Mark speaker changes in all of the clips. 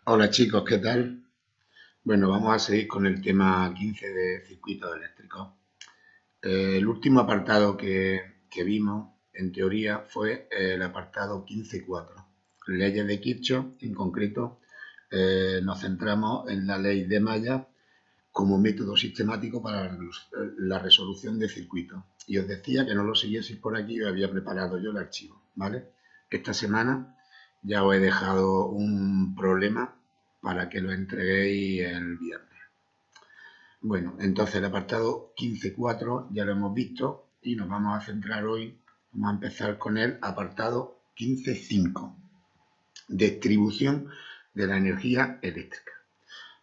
Speaker 1: Hola chicos, ¿qué tal? Bueno, vamos a seguir con el tema 15 de circuitos eléctricos. El último apartado que vimos, en teoría, fue el apartado 15.4. Leyes de Kirchhoff, en concreto, nos centramos en la ley de Maya como método sistemático para la resolución de circuitos. Y os decía que no lo siguieseis por aquí, os había preparado yo el archivo, ¿vale? Esta semana ya os he dejado un problema para que lo entreguéis el viernes. Bueno, entonces el apartado 15.4 ya lo hemos visto y nos vamos a centrar hoy, vamos a empezar con el apartado 15.5, distribución de la energía eléctrica.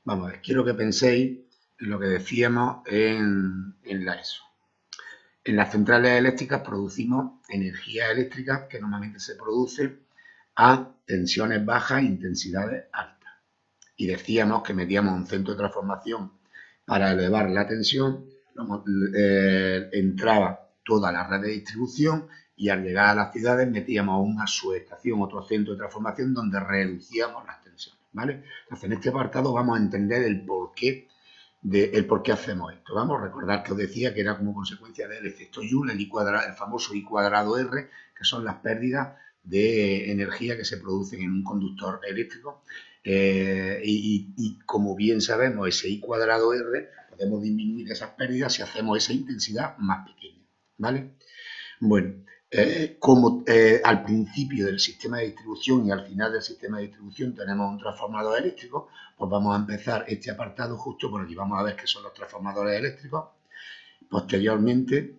Speaker 1: Vamos a ver, quiero que penséis en lo que decíamos en la ESO. En las centrales eléctricas producimos energía eléctrica que normalmente se produce a tensiones bajas e intensidades altas. Y decíamos que metíamos un centro de transformación para elevar la tensión, entraba toda la red de distribución y al llegar a las ciudades metíamos una subestación, otro centro de transformación donde reducíamos las tensiones, ¿vale? Entonces, en este apartado vamos a entender el por qué hacemos esto. Vamos a recordar que os decía que era como consecuencia del efecto Joule, el famoso I cuadrado R, que son las pérdidas de energía que se producen en un conductor eléctrico. Y como bien sabemos, ese I cuadrado R, podemos disminuir esas pérdidas si hacemos esa intensidad más pequeña, ¿vale? Bueno, como al principio del sistema de distribución y al final del sistema de distribución tenemos un transformador eléctrico, pues vamos a empezar este apartado justo por aquí. Vamos a ver qué son los transformadores eléctricos. Posteriormente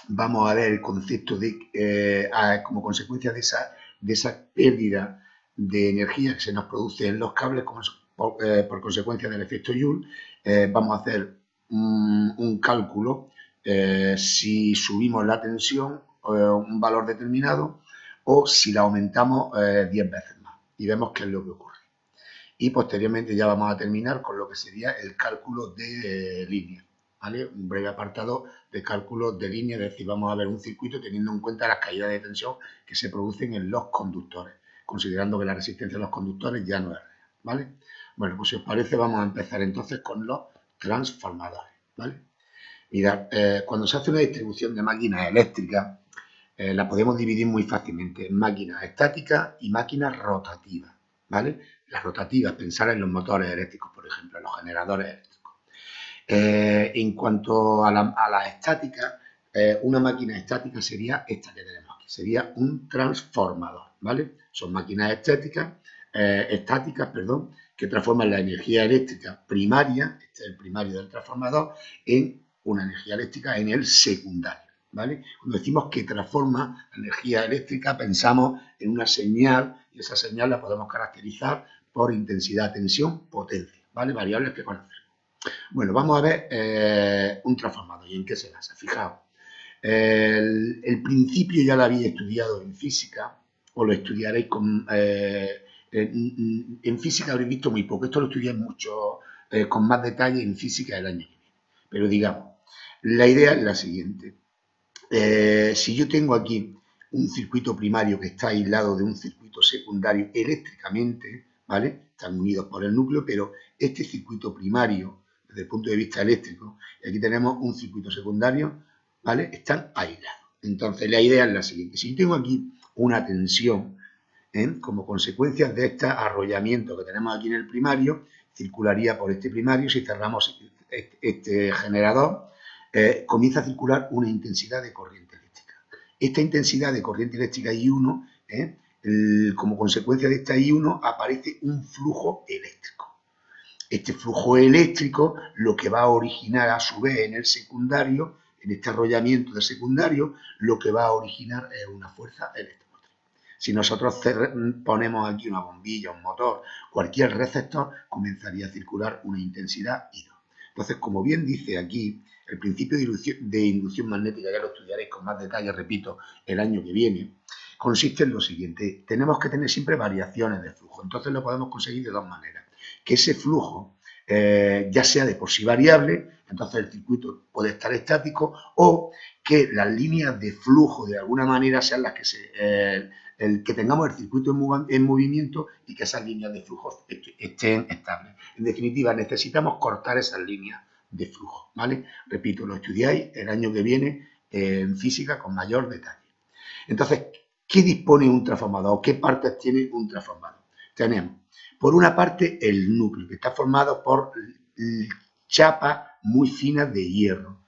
Speaker 1: vamos a ver el concepto de, como consecuencia de esa pérdida de energía que se nos produce en los cables por consecuencia del efecto Joule. Vamos a hacer un cálculo si subimos la tensión un valor determinado o si la aumentamos 10 veces más y vemos qué es lo que ocurre. Y posteriormente ya vamos a terminar con lo que sería el cálculo de línea, ¿vale? Un breve apartado de cálculo de línea, es decir, vamos a ver un circuito teniendo en cuenta las caídas de tensión que se producen en los conductores, considerando que la resistencia de los conductores ya no es real, ¿vale? Bueno, pues si os parece vamos a empezar entonces con los transformadores, ¿vale? Mirad, cuando se hace una distribución de máquinas eléctricas, la podemos dividir muy fácilmente en máquinas estáticas y máquinas rotativas, ¿vale? Las rotativas, pensar en los motores eléctricos, por ejemplo, en los generadores eléctricos. En cuanto a las estáticas, una máquina estática sería esta que tenemos aquí, sería un transformador, ¿vale? Son máquinas estáticas, que transforman la energía eléctrica primaria, este es el primario del transformador, en una energía eléctrica en el secundario, ¿vale? Cuando decimos que transforma la energía eléctrica, pensamos en una señal y esa señal la podemos caracterizar por intensidad, tensión, potencia, ¿vale? Variables que conocemos. Bueno, vamos a ver un transformador y en qué se basa. Fijaos, el principio ya lo habéis estudiado en física o lo estudiaréis en física habréis visto muy poco. Esto lo estudié mucho, con más detalle en física el año que viene. Pero digamos, la idea es la siguiente. Si yo tengo aquí un circuito primario que está aislado de un circuito secundario eléctricamente, ¿vale? Están unidos por el núcleo, pero este circuito primario, desde el punto de vista eléctrico, y aquí tenemos un circuito secundario, ¿vale? Están aislados. Entonces, la idea es la siguiente. Si yo tengo aquí una tensión, como consecuencia de este arrollamiento que tenemos aquí en el primario, circularía por este primario. Si cerramos este generador, comienza a circular una intensidad de corriente eléctrica. Esta intensidad de corriente eléctrica I1, como consecuencia de esta I1, aparece un flujo eléctrico. Este flujo eléctrico lo que va a originar a su vez en el secundario, en este arrollamiento del secundario, lo que va a originar es una fuerza eléctrica. Si nosotros ponemos aquí una bombilla, un motor, cualquier receptor, comenzaría a circular una intensidad I2. Entonces, como bien dice aquí, el principio de inducción magnética, ya lo estudiaréis con más detalle, repito, el año que viene, consiste en lo siguiente. Tenemos que tener siempre variaciones de flujo. Entonces lo podemos conseguir de dos maneras. Que ese flujo ya sea de por sí variable, entonces el circuito puede estar estático, o que las líneas de flujo de alguna manera sean las que el que tengamos el circuito en movimiento y que esas líneas de flujo estén estables. En definitiva, necesitamos cortar esas líneas de flujo, ¿vale? Repito, lo estudiáis el año que viene en física con mayor detalle. Entonces, ¿qué dispone un transformador? ¿Qué partes tiene un transformador? Tenemos, por una parte, el núcleo, que está formado por chapas muy finas de hierro,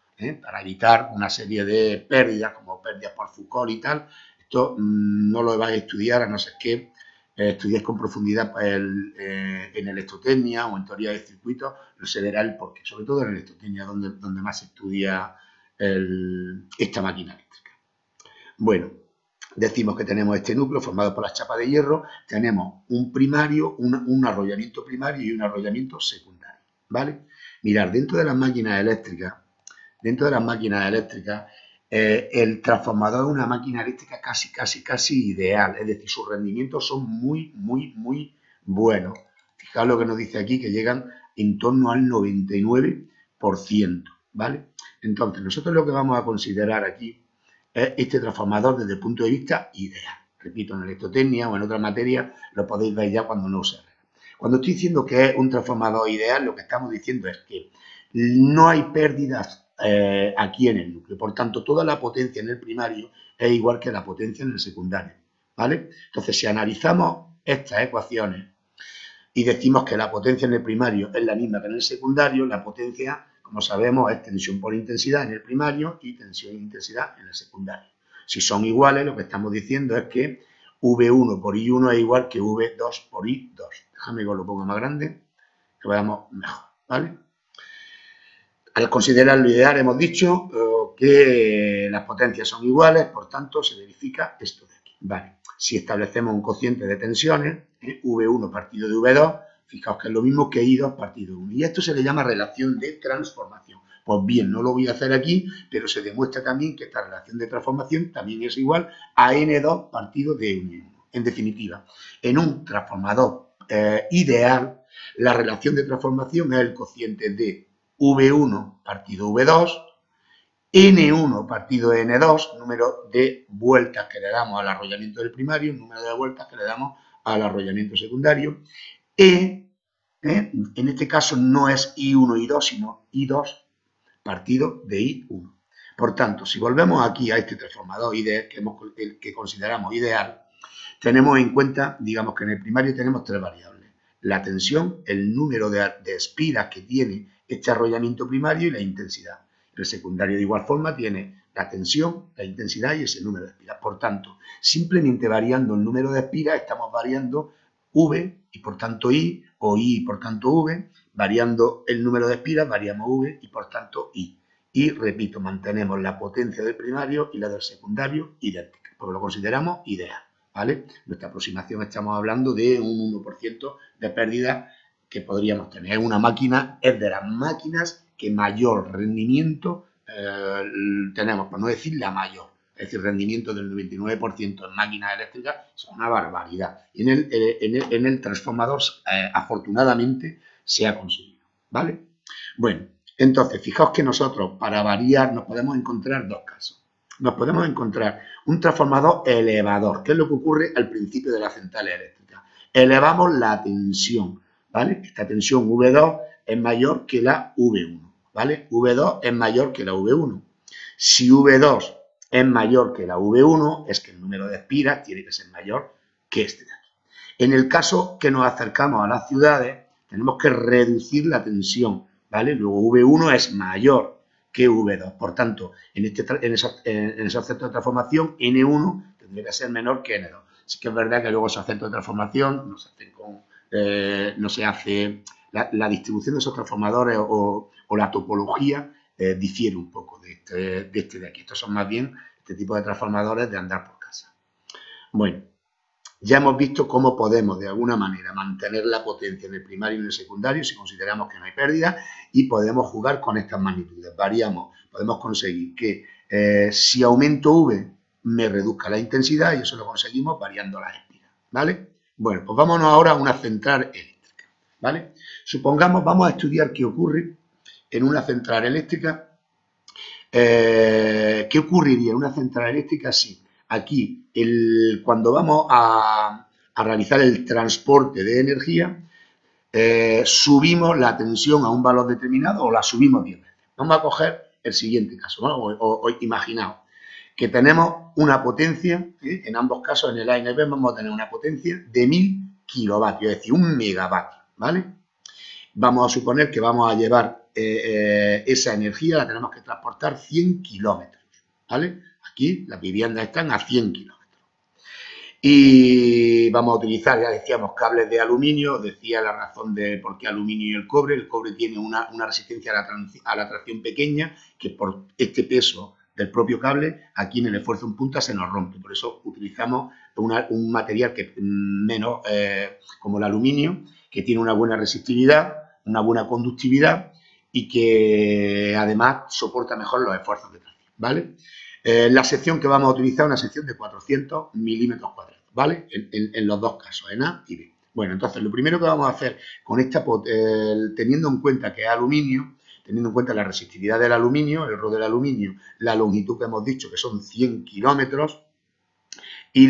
Speaker 1: para evitar una serie de pérdidas, como pérdidas por Foucault y tal. Esto no lo vais a estudiar, a no ser que estudiéis con profundidad en electrotecnia o en teoría de circuitos, no se verá el porqué, sobre todo en electrotecnia, donde más se estudia esta máquina eléctrica. Bueno, decimos que tenemos este núcleo formado por las chapas de hierro, tenemos un primario, un arrollamiento primario y un arrollamiento secundario, ¿vale? Mirad, dentro de las máquinas eléctricas, el transformador es una máquina eléctrica casi ideal, es decir, sus rendimientos son muy buenos. Fijaos lo que nos dice aquí, que llegan en torno al 99%, ¿vale? Entonces, nosotros lo que vamos a considerar aquí es este transformador desde el punto de vista ideal. Repito, en electrotecnia o en otra materia lo podéis ver ya cuando no se ve. Cuando estoy diciendo que es un transformador ideal, lo que estamos diciendo es que no hay pérdidas aquí en el núcleo. Por tanto, toda la potencia en el primario es igual que la potencia en el secundario, ¿vale? Entonces, si analizamos estas ecuaciones y decimos que la potencia en el primario es la misma que en el secundario, la potencia, como sabemos, es tensión por intensidad en el primario y tensión e intensidad en el secundario. Si son iguales, lo que estamos diciendo es que V1 por I1 es igual que V2 por I2. Déjame que os lo ponga más grande, que veamos mejor, ¿vale? Al considerar lo ideal hemos dicho que las potencias son iguales, por tanto se verifica esto de aquí, ¿vale? Si establecemos un cociente de tensiones, V1 partido de V2, fijaos que es lo mismo que I2 partido de 1. Y esto se le llama relación de transformación. Pues bien, no lo voy a hacer aquí, pero se demuestra también que esta relación de transformación también es igual a N2 partido de N1. En definitiva, en un transformador ideal, la relación de transformación es el cociente de V1 partido V2, N1 partido de N2, número de vueltas que le damos al arrollamiento del primario, número de vueltas que le damos al arrollamiento secundario, en este caso no es I1 y I2, sino I2 partido de I1. Por tanto, si volvemos aquí a este transformador ideal que consideramos ideal, tenemos en cuenta, digamos que en el primario tenemos tres variables: la tensión, el número de espiras que tiene este arrollamiento primario y la intensidad. El secundario de igual forma tiene la tensión, la intensidad y ese número de espiras. Por tanto, simplemente variando el número de espiras estamos variando V y por tanto I, o I y por tanto V, variando el número de espiras variamos V y por tanto I. Y repito, mantenemos la potencia del primario y la del secundario idénticas, porque lo consideramos ideal, ¿vale? Nuestra aproximación, estamos hablando de un 1% de pérdida que podríamos tener. Es una máquina, es de las máquinas que mayor rendimiento tenemos, por no decir la mayor. Es decir, rendimiento del 99% en máquinas eléctricas es una barbaridad. Y en el transformador, afortunadamente, se ha conseguido, ¿vale? Bueno, entonces, fijaos que nosotros, para variar, nos podemos encontrar dos casos. Nos podemos encontrar un transformador elevador, que es lo que ocurre al principio de la central eléctrica. Elevamos la tensión, ¿vale? Esta tensión V2 es mayor que la V1, ¿vale? V2 es mayor que la V1. Si V2 es mayor que la V1, es que el número de espiras tiene que ser mayor que este de aquí. En el caso que nos acercamos a las ciudades, tenemos que reducir la tensión, ¿vale? Luego V1 es mayor que V2. Por tanto, en esos centros de transformación, N1 tendría que ser menor que N2. Sí que es verdad que luego esos centros de transformación no se hace la distribución de esos transformadores o la topología difiere un poco de este de aquí. Estos son más bien este tipo de transformadores de andar por casa. Bueno, ya hemos visto cómo podemos de alguna manera mantener la potencia en el primario y en el secundario si consideramos que no hay pérdida, y podemos jugar con estas magnitudes. Variamos, podemos conseguir que si aumento V me reduzca la intensidad, y eso lo conseguimos variando las espiras, ¿vale? Bueno, pues vámonos ahora a una central eléctrica, ¿vale? Supongamos, vamos a estudiar qué ocurre en una central eléctrica. ¿Qué ocurriría en una central eléctrica si aquí, cuando vamos a realizar el transporte de energía, subimos la tensión a un valor determinado o la subimos 10 veces. Vamos a coger el siguiente caso, ¿no? Imaginaos que tenemos una potencia, en ambos casos, en el A y en el B, vamos a tener una potencia de 1000 kilovatios, es decir, 1 megavatio, ¿vale? Vamos a suponer que vamos a llevar esa energía, la tenemos que transportar 100 kilómetros, ¿vale? Aquí las viviendas están a 100 kilómetros. Y vamos a utilizar, ya decíamos, cables de aluminio. Decía la razón de por qué aluminio y el cobre. El cobre tiene una resistencia a la tracción pequeña, que por este peso del propio cable, aquí en el esfuerzo en punta se nos rompe. Por eso utilizamos un material que menos, como el aluminio, que tiene una buena resistividad, una buena conductividad y que además soporta mejor los esfuerzos de tracción, ¿vale? La sección que vamos a utilizar es una sección de 400 milímetros cuadrados, ¿vale? En los dos casos, en A y B. Bueno, entonces lo primero que vamos a hacer con esta, teniendo en cuenta que es aluminio, teniendo en cuenta la resistividad del aluminio, el error del aluminio, la longitud que hemos dicho que son 100 kilómetros y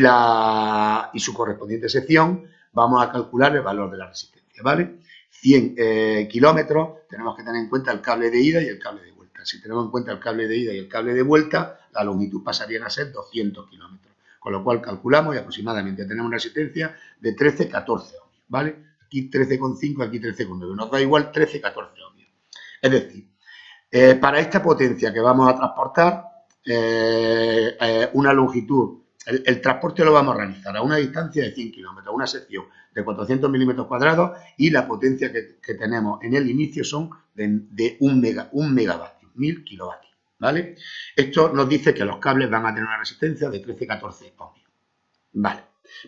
Speaker 1: su correspondiente sección, vamos a calcular el valor de la resistencia, ¿vale? 100 kilómetros, tenemos que tener en cuenta el cable de ida y el cable de vuelta. Si tenemos en cuenta el cable de ida y el cable de vuelta, la longitud pasaría a ser 200 kilómetros. Con lo cual calculamos y aproximadamente tenemos una resistencia de 13-14 ohmios, ¿vale? Aquí 13,5, aquí 13,9. Nos da igual 13-14 ohmios. Es decir, para esta potencia que vamos a transportar, una longitud, el transporte lo vamos a realizar a una distancia de 100 kilómetros, una sección de 400 milímetros cuadrados y la potencia que tenemos en el inicio son de 1 megavatio, 1000 kilovatios, ¿vale? Esto nos dice que los cables van a tener una resistencia de 13-14 ohmios. Vale,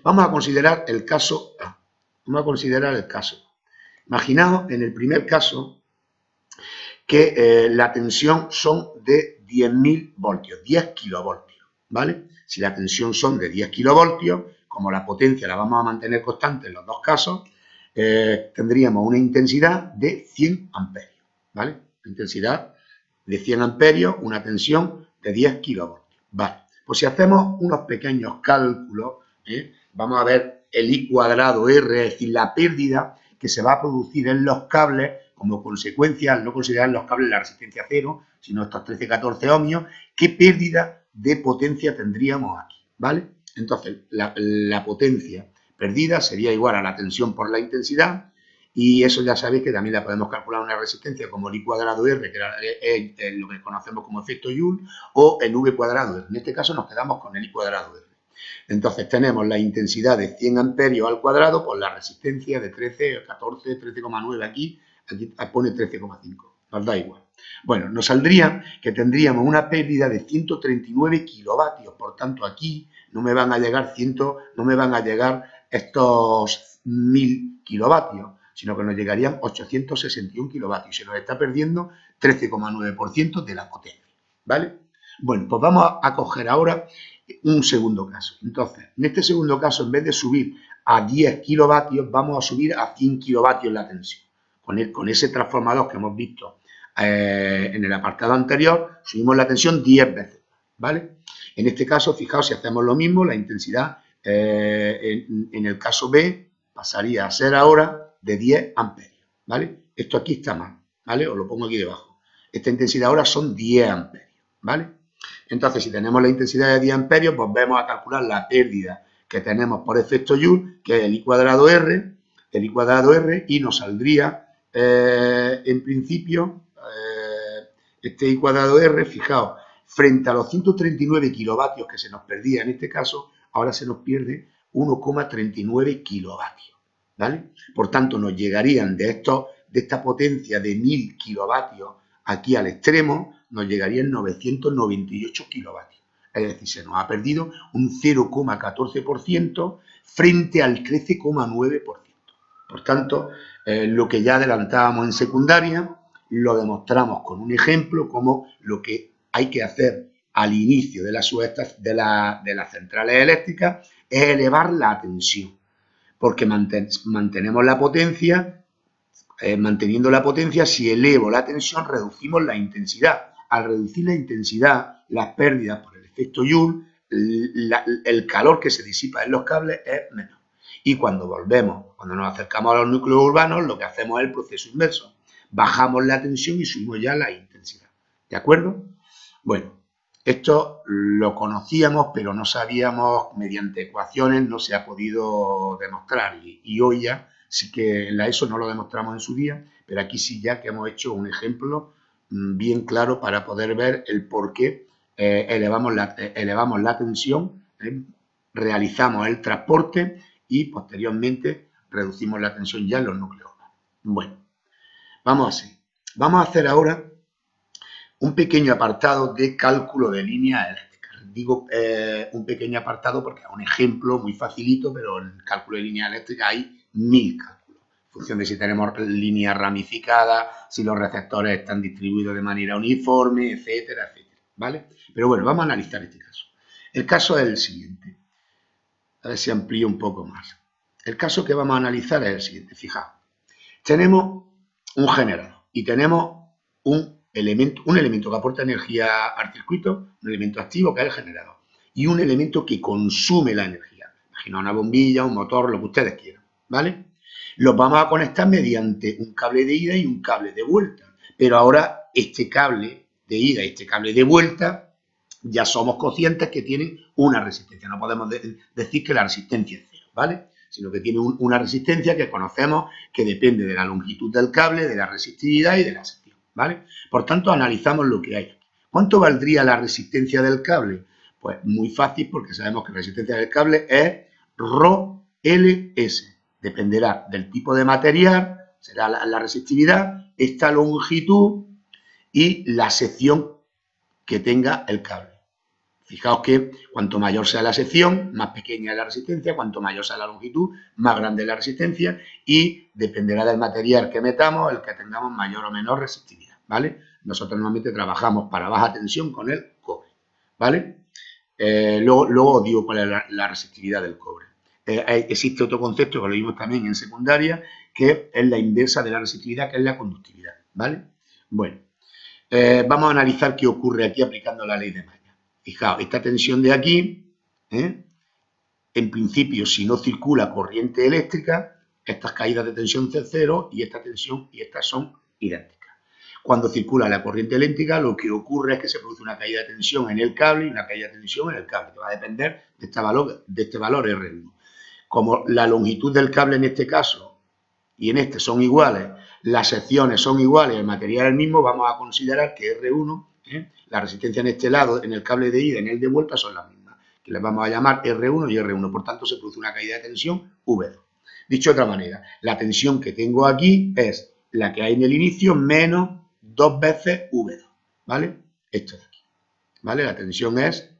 Speaker 1: vamos a considerar el caso A. Vamos a considerar el caso. Imaginaos en el primer caso que la tensión son de 10.000 voltios, 10 kilovoltios, ¿vale? Si la tensión son de 10 kilovoltios, como la potencia la vamos a mantener constante en los dos casos, tendríamos una intensidad de 100 amperios, ¿vale? Intensidad de 100 amperios, una tensión de 10 kilovoltios, ¿vale? Pues si hacemos unos pequeños cálculos, vamos a ver el I cuadrado R, es decir, la pérdida que se va a producir en los cables como consecuencia, al no considerar los cables la resistencia cero, sino estos 13-14 ohmios, ¿qué pérdida de potencia tendríamos aquí? ¿Vale? Entonces, la potencia perdida sería igual a la tensión por la intensidad, y eso ya sabéis que también la podemos calcular una resistencia como el I cuadrado R, que es lo que conocemos como efecto Joule, o el V cuadrado R. En este caso nos quedamos con el I cuadrado R. Entonces tenemos la intensidad de 100 amperios al cuadrado por la resistencia de 13, 14, 13,9 aquí pone 13,5, nos da igual. Bueno, nos saldría que tendríamos una pérdida de 139 kilovatios, por tanto aquí no me van a llegar estos 1000 kilovatios, sino que nos llegarían 861 kilovatios y se nos está perdiendo 13,9% de la potencia, ¿vale? Bueno, pues vamos a coger ahora un segundo caso. Entonces, en este segundo caso, en vez de subir a 10 kilovatios, vamos a subir a 100 kilovatios la tensión. Con ese transformador que hemos visto en el apartado anterior, subimos la tensión 10 veces, ¿vale? En este caso, fijaos, si hacemos lo mismo, la intensidad en el caso B pasaría a ser ahora de 10 amperios, ¿vale? Esto aquí está mal, ¿vale? Os lo pongo aquí debajo. Esta intensidad ahora son 10 amperios, ¿vale? Entonces, si tenemos la intensidad de 10 amperios, pues vamos a calcular la pérdida que tenemos por efecto Joule, que es el I cuadrado R, y nos saldría, en principio, este I cuadrado R, fijaos, frente a los 139 kilovatios que se nos perdía en este caso, ahora se nos pierde 1,39 kilovatios, ¿vale? Por tanto, nos llegarían de esta potencia de 1000 kilovatios aquí al extremo, nos llegarían 998 kilovatios. Es decir, se nos ha perdido un 0,14% frente al 13,9%. Por tanto, lo que ya adelantábamos en secundaria, lo demostramos con un ejemplo, como lo que hay que hacer al inicio de las centrales eléctricas es elevar la tensión, porque mantenemos la potencia, manteniendo la potencia, si elevo la tensión, reducimos la intensidad. Al reducir la intensidad, las pérdidas por el efecto Joule el calor que se disipa en los cables es menor. Y cuando volvemos, cuando nos acercamos a los núcleos urbanos, lo que hacemos es el proceso inverso. Bajamos la tensión y subimos ya la intensidad. ¿De acuerdo? Bueno, esto lo conocíamos, pero no sabíamos, mediante ecuaciones no se ha podido demostrar. Y hoy ya sí que en la ESO no lo demostramos en su día, pero aquí sí ya que hemos hecho un ejemplo bien claro para poder ver el por qué elevamos la tensión, realizamos el transporte y posteriormente reducimos la tensión ya en los núcleos. Bueno, vamos a hacer ahora un pequeño apartado de cálculo de líneas eléctricas. Digo un pequeño apartado porque es un ejemplo muy facilito, pero en el cálculo de líneas eléctricas hay 1000 cálculos. En función de si tenemos líneas ramificadas, si los receptores están distribuidos de manera uniforme, etcétera, etcétera. ¿Vale? Pero bueno, vamos a analizar este caso. El caso es el siguiente. A ver si amplío un poco más. El caso que vamos a analizar es el siguiente. Fijaos, tenemos un generador y tenemos un elemento que aporta energía al circuito, un elemento activo que es el generador, y un elemento que consume la energía. Imagina una bombilla, un motor, lo que ustedes quieran, ¿vale? Los vamos a conectar mediante un cable de ida y un cable de vuelta, pero ahora este cable de ida y este cable de vuelta ya somos conscientes que tienen una resistencia. No podemos decir que la resistencia es cero, ¿vale? Sino que tiene una resistencia que conocemos que depende de la longitud del cable, de la resistividad y de la sección, ¿vale? Por tanto, analizamos lo que hay aquí. ¿Cuánto valdría la resistencia del cable? Pues muy fácil, porque sabemos que la resistencia del cable es ρLS. Dependerá del tipo de material, será la resistividad, esta longitud y la sección que tenga el cable. Fijaos que cuanto mayor sea la sección, más pequeña es la resistencia, cuanto mayor sea la longitud, más grande es la resistencia y dependerá del material que metamos, el que tengamos mayor o menor resistividad, ¿vale? Nosotros normalmente trabajamos para baja tensión con el cobre, ¿vale? Luego os digo cuál es la resistividad del cobre. Existe otro concepto que lo vimos también en secundaria, que es la inversa de la resistividad, que es la conductividad, ¿vale? Bueno, vamos a analizar qué ocurre aquí aplicando la ley de Mayer. Fijaos, esta tensión de aquí, en principio, si no circula corriente eléctrica, estas caídas de tensión son cero y esta tensión y estas son idénticas. Cuando circula la corriente eléctrica, lo que ocurre es que se produce una caída de tensión en el cable y una caída de tensión en el cable, que va a depender de este valor R1. Como la longitud del cable en este caso y en este son iguales, las secciones son iguales, el material es el mismo, vamos a considerar que R1, la resistencia en este lado, en el cable de ida y en el de vuelta son las mismas, que les vamos a llamar R1 y R1, por tanto se produce una caída de tensión V2. Dicho de otra manera, la tensión que tengo aquí es la que hay en el inicio menos 2 veces V2, ¿vale? Esto de aquí, ¿vale? La tensión es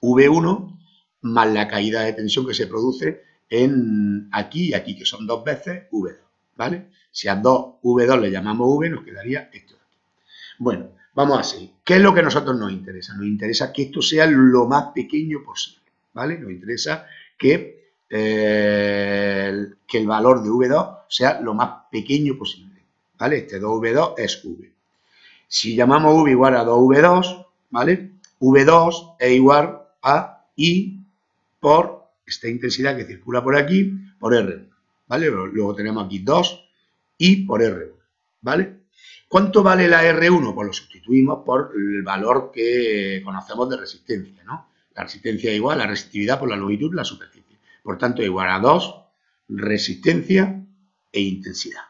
Speaker 1: V1 más la caída de tensión que se produce en aquí y aquí, que son 2 veces V2, ¿vale? Si a 2 V2 le llamamos V, nos quedaría esto de aquí. Bueno, vamos a seguir. ¿Qué es lo que a nosotros nos interesa? Nos interesa que esto sea lo más pequeño posible, ¿vale? Nos interesa que el valor de V2 sea lo más pequeño posible, ¿vale? Este 2V2 es V. Si llamamos V igual a 2V2, ¿vale? V2 es igual a I por esta intensidad que circula por aquí, por R1, ¿vale? Luego tenemos aquí 2 I por R1, ¿vale? ¿Cuánto vale la R1? Pues lo sustituimos por el valor que conocemos de resistencia, ¿no? La resistencia es igual a la resistividad por la longitud de la superficie. Por tanto, es igual a 2 resistencia e intensidad.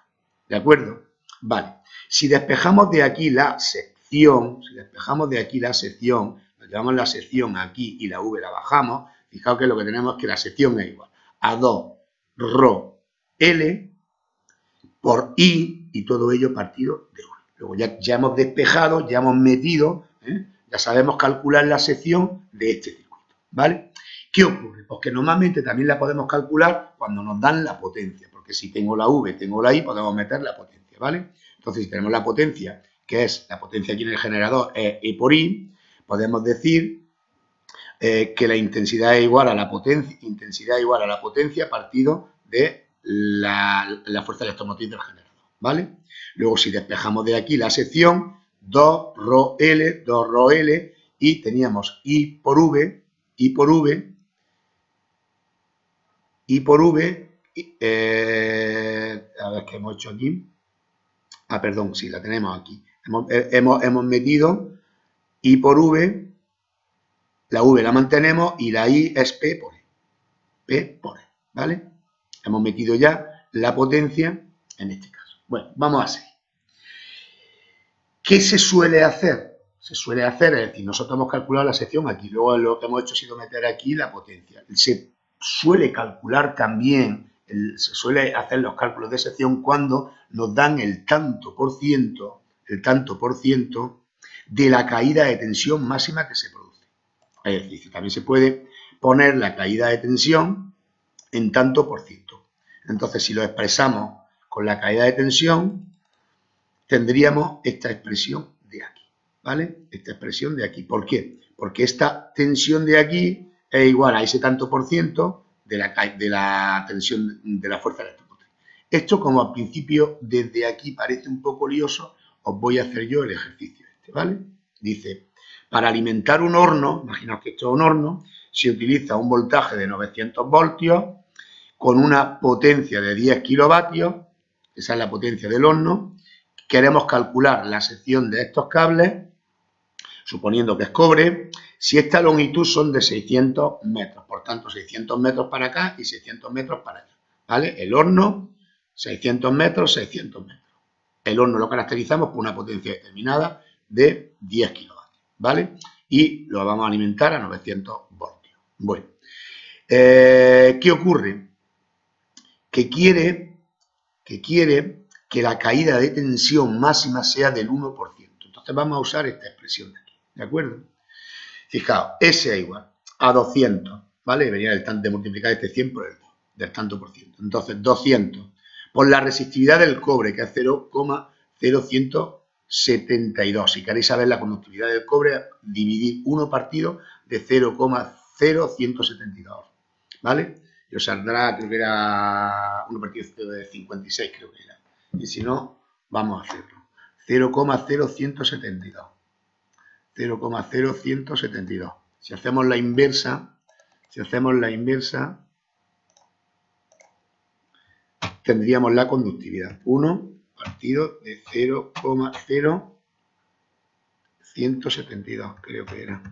Speaker 1: ¿De acuerdo? Vale. Si despejamos de aquí la sección, nos llevamos la sección aquí y la V la bajamos, fijaos que lo que tenemos es que la sección es igual a 2 ρ L por I y todo ello partido de 1. Luego ya hemos despejado, ya hemos metido, ya sabemos calcular la sección de este circuito, ¿vale? ¿Qué ocurre? Pues que normalmente también la podemos calcular cuando nos dan la potencia, porque si tengo la V, tengo la I, podemos meter la potencia, ¿vale? Entonces, si tenemos la potencia, que es la potencia aquí en el generador, es E por I, podemos decir que la intensidad es igual a la potencia, partido de la fuerza electromotriz del generador, ¿vale? Luego, si despejamos de aquí la sección, 2 ρ L y teníamos I por V I por V, a ver qué hemos hecho aquí. Ah, perdón, sí, la tenemos aquí. Hemos metido I por V, la V la mantenemos y la I es P por E. P por E, ¿vale? Hemos metido ya la potencia en este caso. Bueno, vamos a seguir. ¿Qué se suele hacer? Se suele hacer, es decir, nosotros hemos calculado la sección aquí, luego lo que hemos hecho ha sido meter aquí la potencia. Se suele calcular también, se suele hacer los cálculos de sección cuando nos dan el tanto por ciento de la caída de tensión máxima que se produce. Es decir, también se puede poner la caída de tensión en tanto por ciento. Entonces, si lo expresamos con la caída de tensión, tendríamos esta expresión de aquí, ¿vale? Esta expresión de aquí. ¿Por qué? Porque esta tensión de aquí es igual a ese tanto por ciento de la tensión de la fuerza electromotriz. Esto, como al principio desde aquí parece un poco lioso, os voy a hacer yo el ejercicio este, ¿vale? Dice, para alimentar un horno, imaginaos que esto es un horno, se utiliza un voltaje de 900 voltios con una potencia de 10 kilovatios, esa es la potencia del horno. Queremos calcular la sección de estos cables, suponiendo que es cobre, si esta longitud son de 600 metros, por tanto 600 metros para acá y 600 metros para allá, ¿vale? El horno, 600 metros, 600 metros. El horno lo caracterizamos por una potencia determinada de 10 kilovatios, ¿vale? Y lo vamos a alimentar a 900 voltios. Bueno, ¿qué ocurre? Que quiere que la caída de tensión máxima sea del 1%. Entonces vamos a usar esta expresión de aquí, ¿de acuerdo? Fijaos, S es igual a 200, ¿vale? Venía de multiplicar este 100 por el 2, del tanto por ciento. Entonces, 200 por la resistividad del cobre, que es 0,0172. Si queréis saber la conductividad del cobre, dividir 1 partido de 0,0172, ¿vale? Y os saldrá, creo que era 1 partido de 56, creo que era. Y si no, vamos a hacerlo. 0,0172. 0,0172. Si hacemos la inversa, tendríamos la conductividad. 1 partido de 0,0172, creo que era.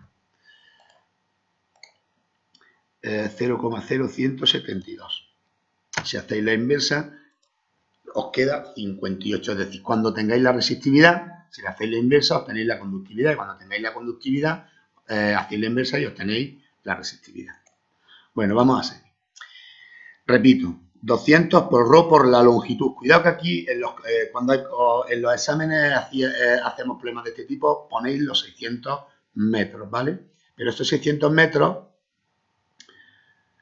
Speaker 1: 0,0172. Si hacéis la inversa, os queda 58. Es decir, cuando tengáis la resistividad, si le hacéis la inversa, obtenéis la conductividad. Y cuando tengáis la conductividad, hacéis la inversa y obtenéis la resistividad. Bueno, vamos a seguir. Repito, 200 por ρ por la longitud. Cuidado que aquí, cuando en los exámenes hacemos problemas de este tipo, ponéis los 600 metros, ¿vale? Pero estos 600 metros,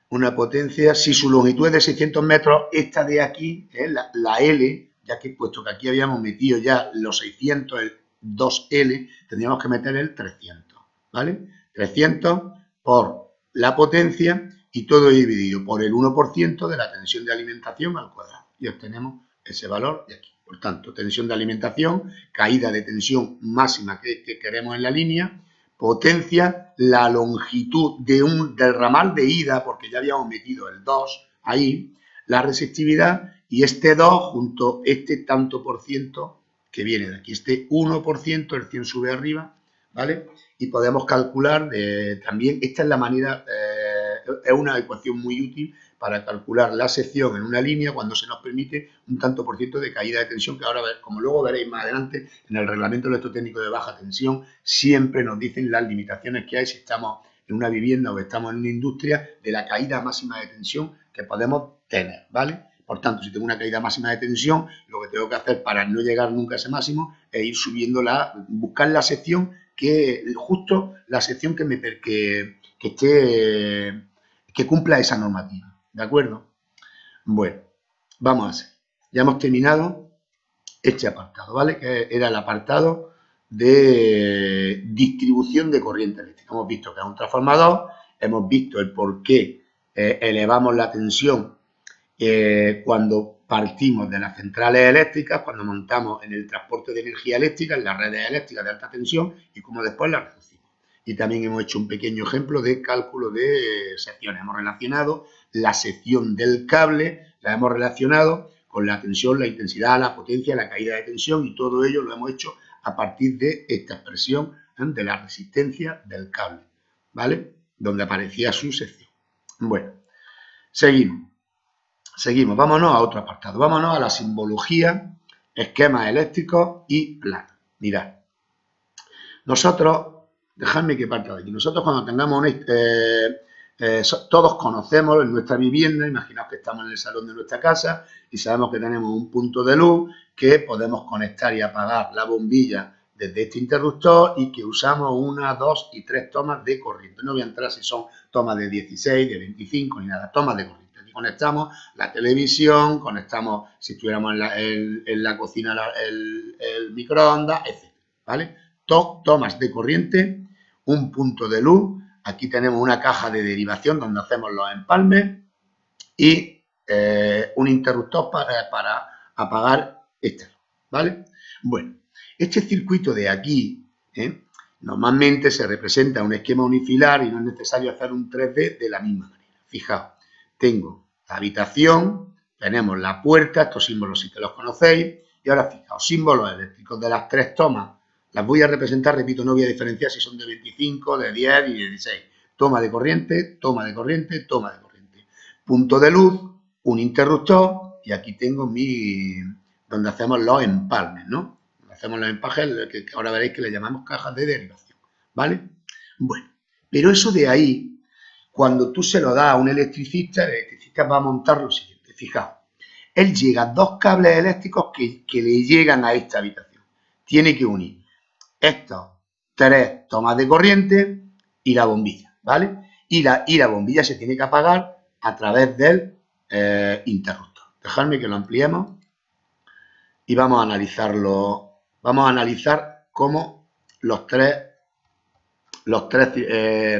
Speaker 1: una potencia, si su longitud es de 600 metros, esta de aquí, la L, ya que puesto que aquí habíamos metido ya los 600, el 2L, tendríamos que meter el 300, ¿vale? 300 por la potencia y todo dividido por el 1% de la tensión de alimentación al cuadrado. Y obtenemos ese valor de aquí. Por tanto, tensión de alimentación, caída de tensión máxima que queremos en la línea, potencia, la longitud del ramal de ida, porque ya habíamos metido el 2 ahí, la resistividad y este 2 junto a este tanto por ciento que viene de aquí. Este 1%, el 100 sube arriba, ¿vale? Y podemos calcular también, esta es la manera, es una ecuación muy útil para calcular la sección en una línea cuando se nos permite un tanto por ciento de caída de tensión, que ahora, como luego veréis más adelante, en el reglamento electrotécnico de baja tensión, siempre nos dicen las limitaciones que hay si estamos en una vivienda o estamos en una industria de la caída máxima de tensión que podemos tener, ¿vale? Por tanto, si tengo una caída máxima de tensión, lo que tengo que hacer para no llegar nunca a ese máximo es ir subiendo buscar la sección justo la sección que cumpla esa normativa, ¿de acuerdo? Bueno, vamos a hacer. Ya hemos terminado este apartado, ¿vale? Que era el apartado de distribución de corriente eléctrica. Hemos visto que es un transformador, hemos visto el por qué elevamos la tensión cuando partimos de las centrales eléctricas, cuando montamos en el transporte de energía eléctrica, en las redes eléctricas de alta tensión y cómo después la reducimos. y también hemos hecho un pequeño ejemplo de cálculo de secciones. Hemos relacionado la sección del cable, la hemos relacionado con la tensión, la intensidad, la potencia, la caída de tensión y todo ello lo hemos hecho a partir de esta expresión de la resistencia del cable, ¿vale? Donde aparecía su sección. Bueno, seguimos. Vámonos a otro apartado. Vámonos a la simbología, esquemas eléctricos y planos. Mirad. Nosotros, dejadme que parta de aquí. Nosotros cuando tengamos todos conocemos en nuestra vivienda, imaginaos que estamos en el salón de nuestra casa y sabemos que tenemos un punto de luz que podemos conectar y apagar la bombilla desde este interruptor y que usamos 1, 2 y 3 tomas de corriente. No voy a entrar si son tomas de 16, de 25 ni nada, tomas de corriente. Aquí conectamos la televisión, conectamos, si estuviéramos en la cocina, el microondas, etc. ¿Vale? Tomas de corriente, un punto de luz. Aquí tenemos una caja de derivación donde hacemos los empalmes y un interruptor para apagar este, ¿vale? Bueno, este circuito de aquí normalmente se representa un esquema unifilar y no es necesario hacer un 3D de la misma manera. Fijaos, tengo la habitación, tenemos la puerta, estos símbolos sí que los conocéis, y ahora fijaos, símbolos eléctricos de las 3 tomas. Las voy a representar, repito, no voy a diferenciar si son de 25, de 10 y de 16. Toma de corriente, toma de corriente, toma de corriente. Punto de luz, un interruptor y aquí tengo donde hacemos los empalmes, ¿no? Hacemos los empalmes, que ahora veréis que le llamamos cajas de derivación, ¿vale? Bueno, pero eso de ahí, cuando tú se lo das a un electricista, el electricista va a montar lo siguiente. Fijaos, él llega a 2 cables eléctricos que le llegan a esta habitación. Tiene que unir estos 3 tomas de corriente y la bombilla, ¿vale? Y la bombilla se tiene que apagar a través del interruptor. Dejadme que lo ampliemos y vamos a analizarlo. Vamos a analizar cómo los tres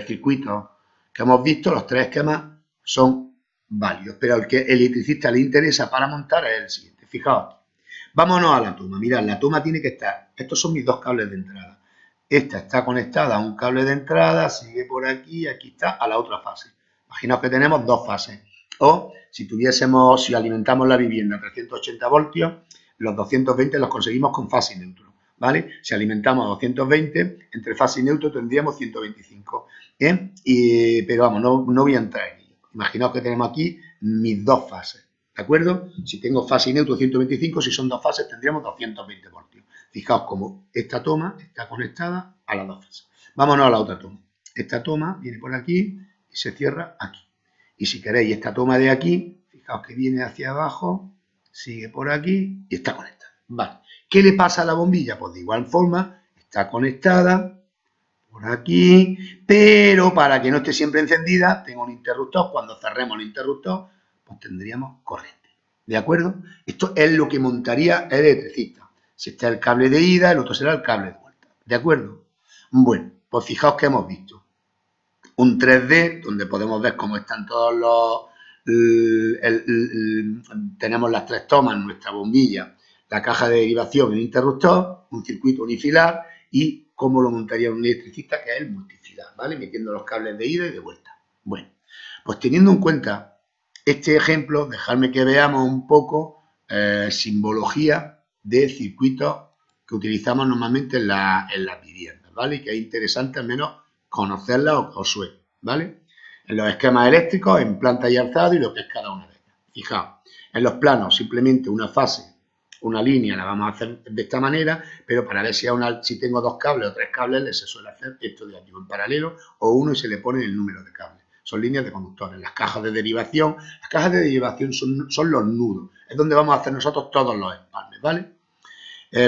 Speaker 1: circuitos que hemos visto, los 3 esquemas, son válidos. Pero al que el electricista le interesa para montar es el siguiente. Fijaos. Vámonos a la toma. Mirad, la toma tiene que estar. Estos son mis 2 cables de entrada. Esta está conectada a un cable de entrada, sigue por aquí y aquí está a la otra fase. Imaginaos que tenemos 2 fases. O si alimentamos la vivienda a 380 voltios, los 220 los conseguimos con fase y neutro, ¿vale? Si alimentamos a 220, entre fase y neutro tendríamos 125. Pero vamos, no voy a entrar en ello. Imaginaos que tenemos aquí mis 2 fases. ¿De acuerdo? Si tengo fase y neutro 125, si son 2 fases tendríamos 220 voltios. Fijaos cómo esta toma está conectada a las 2 fases. Vámonos a la otra toma. Esta toma viene por aquí y se cierra aquí. Y si queréis, esta toma de aquí, fijaos que viene hacia abajo, sigue por aquí y está conectada. Vale. ¿Qué le pasa a la bombilla? Pues de igual forma, está conectada por aquí, pero para que no esté siempre encendida, tengo un interruptor. Cuando cerremos el interruptor, pues tendríamos corriente. ¿De acuerdo? Esto es lo que montaría el electricista. Si está el cable de ida, el otro será el cable de vuelta. ¿De acuerdo? Bueno, pues fijaos que hemos visto un 3D donde podemos ver cómo están todos los... tenemos las 3 tomas, nuestra bombilla, la caja de derivación, el interruptor, un circuito unifilar y cómo lo montaría un electricista, que es el multifilar, ¿vale? Metiendo los cables de ida y de vuelta. Bueno, pues teniendo en cuenta este ejemplo, dejadme que veamos un poco simbología de circuitos que utilizamos normalmente en las viviendas, ¿vale? Y que es interesante al menos conocerla o que os suene, ¿vale? En los esquemas eléctricos, en planta y alzado y lo que es cada una de ellas. Fijaos, en los planos simplemente una fase, una línea la vamos a hacer de esta manera, pero para ver si tengo 2 cables o 3 cables, se suele hacer esto de aquí, en paralelo, o uno y se le pone el número de cables. Son líneas de conductores. Las cajas de derivación son los nudos. Es donde vamos a hacer nosotros todos los empalmes, ¿vale?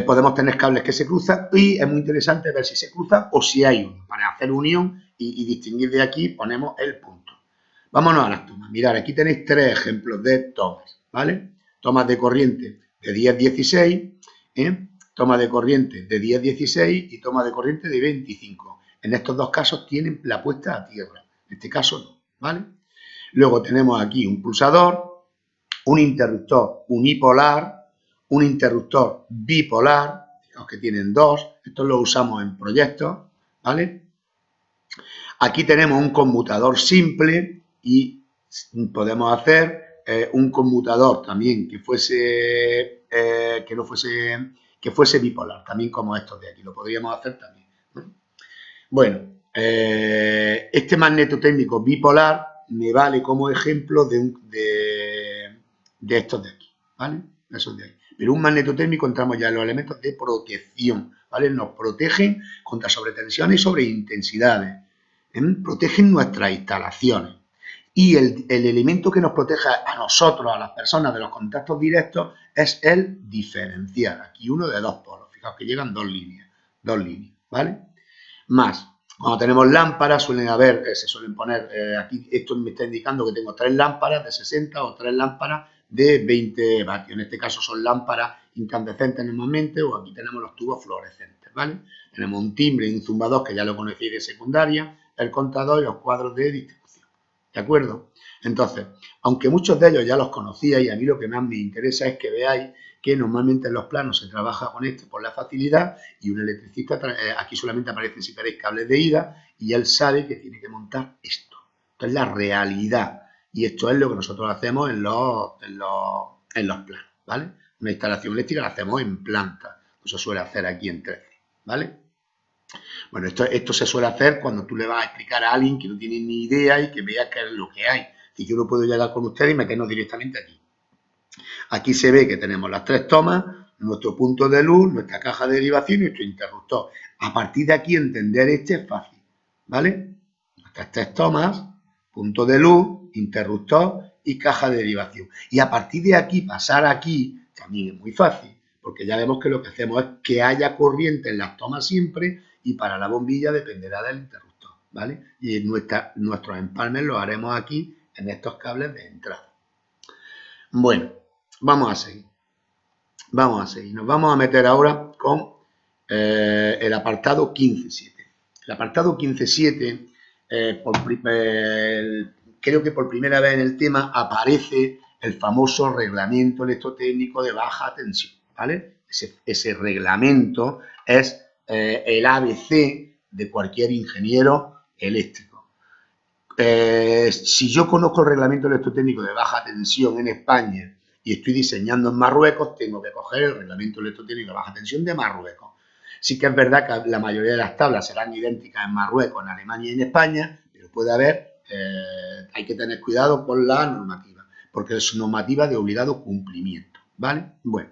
Speaker 1: Podemos tener cables que se cruzan y es muy interesante ver si se cruzan o si hay uno. Para hacer unión y distinguir de aquí ponemos el punto. Vámonos a las tomas. Mirad, aquí tenéis 3 ejemplos de tomas, ¿vale? Tomas de corriente de 10-16, toma de corriente de 10-16 y toma de corriente de 25. En estos 2 casos tienen la puesta a tierra. En este caso no, ¿vale? Luego tenemos aquí un pulsador, un interruptor unipolar, un interruptor bipolar, fijaos que tienen 2, estos los usamos en proyectos, ¿vale? Aquí tenemos un conmutador simple y podemos hacer un conmutador también que fuese que fuese bipolar, también como estos de aquí, lo podríamos hacer también, ¿no? Bueno, este magneto-térmico bipolar me vale como ejemplo de estos de aquí, ¿vale? Esos de ahí. Pero un magneto-térmico entramos ya en los elementos de protección, ¿vale? Nos protegen contra sobretensiones y sobreintensidades, protegen nuestras instalaciones. Y el elemento que nos protege a nosotros, a las personas de los contactos directos, es el diferencial. Aquí uno de dos polos. Fijaos que llegan dos líneas, ¿vale? Más, cuando tenemos lámparas, se suelen poner, aquí esto me está indicando que tengo 3 lámparas de 60 o 3 lámparas de 20 vatios. En este caso son lámparas incandescentes normalmente, o aquí tenemos los tubos fluorescentes, ¿vale? Tenemos un timbre y un zumbador que ya lo conocéis de secundaria, el contador y los cuadros de distribución, ¿de acuerdo? Entonces, aunque muchos de ellos ya los conocíais, a mí lo que más me interesa es que veáis que normalmente en los planos se trabaja con esto por la facilidad y un electricista, aquí solamente aparecen si queréis cables de ida y él sabe que tiene que montar esto. Esto es la realidad y esto es lo que nosotros hacemos en los planos, ¿vale? Una instalación eléctrica la hacemos en planta, eso se suele hacer aquí en 3D, ¿vale? Bueno, esto se suele hacer cuando tú le vas a explicar a alguien que no tiene ni idea y que vea qué es lo que hay. Si yo no puedo llegar con ustedes y meternos directamente aquí. Aquí se ve que tenemos las 3 tomas, nuestro punto de luz, nuestra caja de derivación y nuestro interruptor. A partir de aquí entender este es fácil, ¿vale? Nuestras 3 tomas, punto de luz, interruptor y caja de derivación. Y a partir de aquí, pasar aquí, también es muy fácil, porque ya vemos que lo que hacemos es que haya corriente en las tomas siempre y para la bombilla dependerá del interruptor, ¿vale? Y nuestros empalmes los haremos aquí en estos cables de entrada. Bueno, vamos a seguir. Nos vamos a meter ahora con el apartado 15.7. El apartado 15.7, creo que por primera vez en el tema aparece el famoso reglamento electrotécnico de baja tensión, ¿vale? Ese reglamento es el ABC de cualquier ingeniero eléctrico. Si yo conozco el reglamento electrotécnico de baja tensión en España y estoy diseñando en Marruecos, tengo que coger el reglamento electrotécnico de baja tensión de Marruecos. Sí que es verdad que la mayoría de las tablas serán idénticas en Marruecos, en Alemania y en España, pero puede haber, hay que tener cuidado con la normativa, porque es normativa de obligado cumplimiento, ¿vale? Bueno,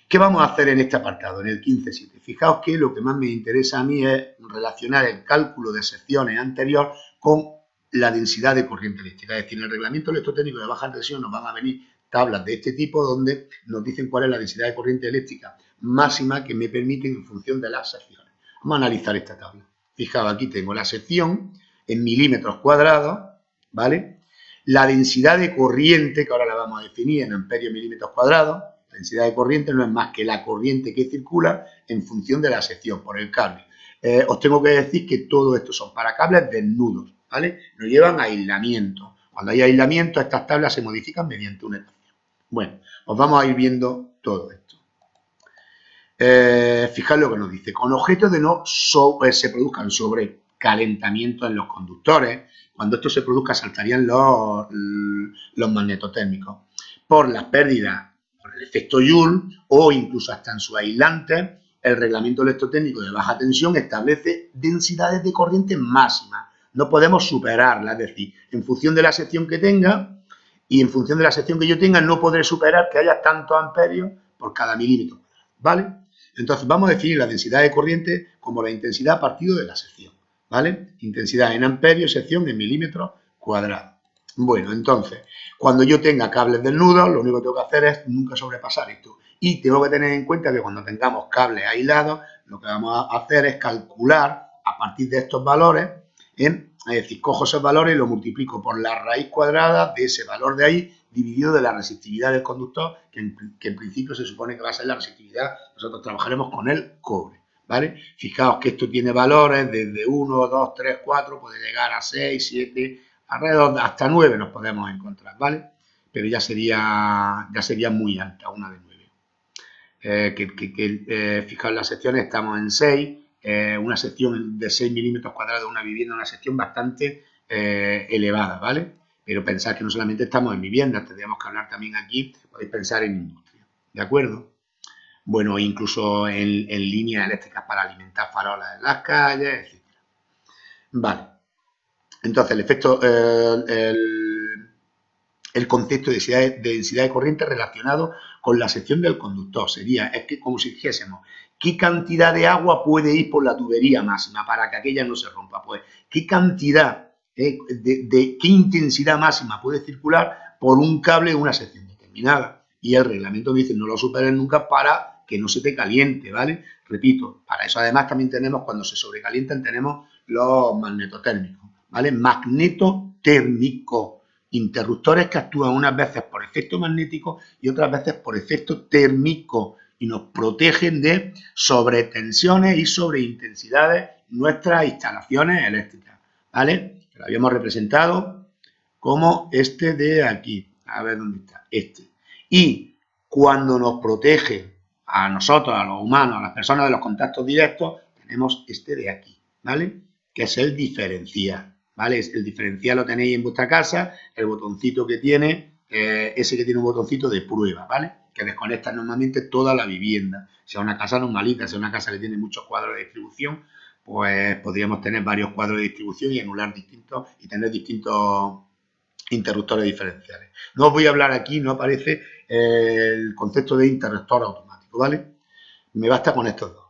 Speaker 1: ¿qué vamos a hacer en este apartado, en el 15.7? Fijaos que lo que más me interesa a mí es relacionar el cálculo de secciones anterior con la densidad de corriente eléctrica. Es decir, en el reglamento electrotécnico de baja tensión nos van a venir tablas de este tipo donde nos dicen cuál es la densidad de corriente eléctrica máxima que me permiten en función de las secciones. Vamos a analizar esta tabla. Fijaos, aquí tengo la sección en milímetros cuadrados, ¿vale? La densidad de corriente, que ahora la vamos a definir en amperios milímetros cuadrados. La densidad de corriente no es más que la corriente que circula en función de la sección por el cable. Os tengo que decir que todo esto son para cables desnudos, ¿vale? No llevan aislamiento. Cuando hay aislamiento, estas tablas se modifican mediante una ecuación. Bueno, pues vamos a ir viendo todo esto. Fijaos lo que nos dice. Con objeto de no se produzcan sobrecalentamientos en los conductores. Cuando esto se produzca, saltarían los magnetotérmicos. Por las pérdidas, por el efecto Joule o incluso hasta en sus aislantes, el reglamento electrotécnico de baja tensión establece densidades de corriente máximas. No podemos superarlas, es decir, en función de la sección que tenga y en función de la sección que yo tenga, no podré superar que haya tantos amperios por cada milímetro, ¿vale? Entonces, vamos a definir la densidad de corriente como la intensidad a partir de la sección, ¿vale? Intensidad en amperios, sección en milímetros cuadrados. Bueno, entonces, cuando yo tenga cables desnudos, lo único que tengo que hacer es nunca sobrepasar esto. Y tengo que tener en cuenta que cuando tengamos cables aislados, lo que vamos a hacer es calcular a partir de estos valores, es decir, cojo esos valores y lo multiplico por la raíz cuadrada de ese valor de ahí, dividido de la resistividad del conductor, que en principio se supone que va a ser la resistividad. Nosotros trabajaremos con el cobre, ¿vale? Fijaos que esto tiene valores desde 1, 2, 3, 4, puede llegar a 6, 7, alrededor hasta 9 nos podemos encontrar, ¿vale? Pero ya sería muy alta, una de 9. Fijaos, en las secciones estamos en 6 una sección de 6 milímetros cuadrados de una vivienda, una sección bastante elevada, ¿vale? Pero pensar que no solamente estamos en viviendas, tendríamos que hablar también aquí, podéis pensar en industria, ¿de acuerdo? Bueno, incluso en líneas eléctricas para alimentar farolas en las calles, etc. Vale. Entonces, el efecto, el concepto de densidad de corriente relacionado con la sección del conductor sería, es que como si dijésemos, ¿qué cantidad de agua puede ir por la tubería máxima para que aquella no se rompa? Pues, ¿qué cantidad, qué intensidad máxima puede circular por un cable en una sección determinada? Y el reglamento dice, no lo superes nunca para que no se te caliente, ¿vale? Repito, para eso además también tenemos, cuando se sobrecalientan, tenemos los magnetotérmicos, ¿vale? Magnetotérmico. Interruptores que actúan unas veces por efecto magnético y otras veces por efecto térmico y nos protegen de sobretensiones y sobreintensidades nuestras instalaciones eléctricas, ¿vale? Lo habíamos representado como este de aquí. A ver dónde está. Este. Y cuando nos protege a nosotros, a los humanos, a las personas de los contactos directos, tenemos este de aquí, ¿vale? Que es el diferencial. ¿Vale? El diferencial lo tenéis en vuestra casa, el botoncito que tiene, ese que tiene un botoncito de prueba, ¿vale? Que desconecta normalmente toda la vivienda. Sea una casa normalita, sea una casa que tiene muchos cuadros de distribución, pues podríamos tener varios cuadros de distribución y anular distintos y tener distintos interruptores diferenciales. No os voy a hablar aquí, no aparece el concepto de interruptor automático, ¿vale? Me basta con estos dos.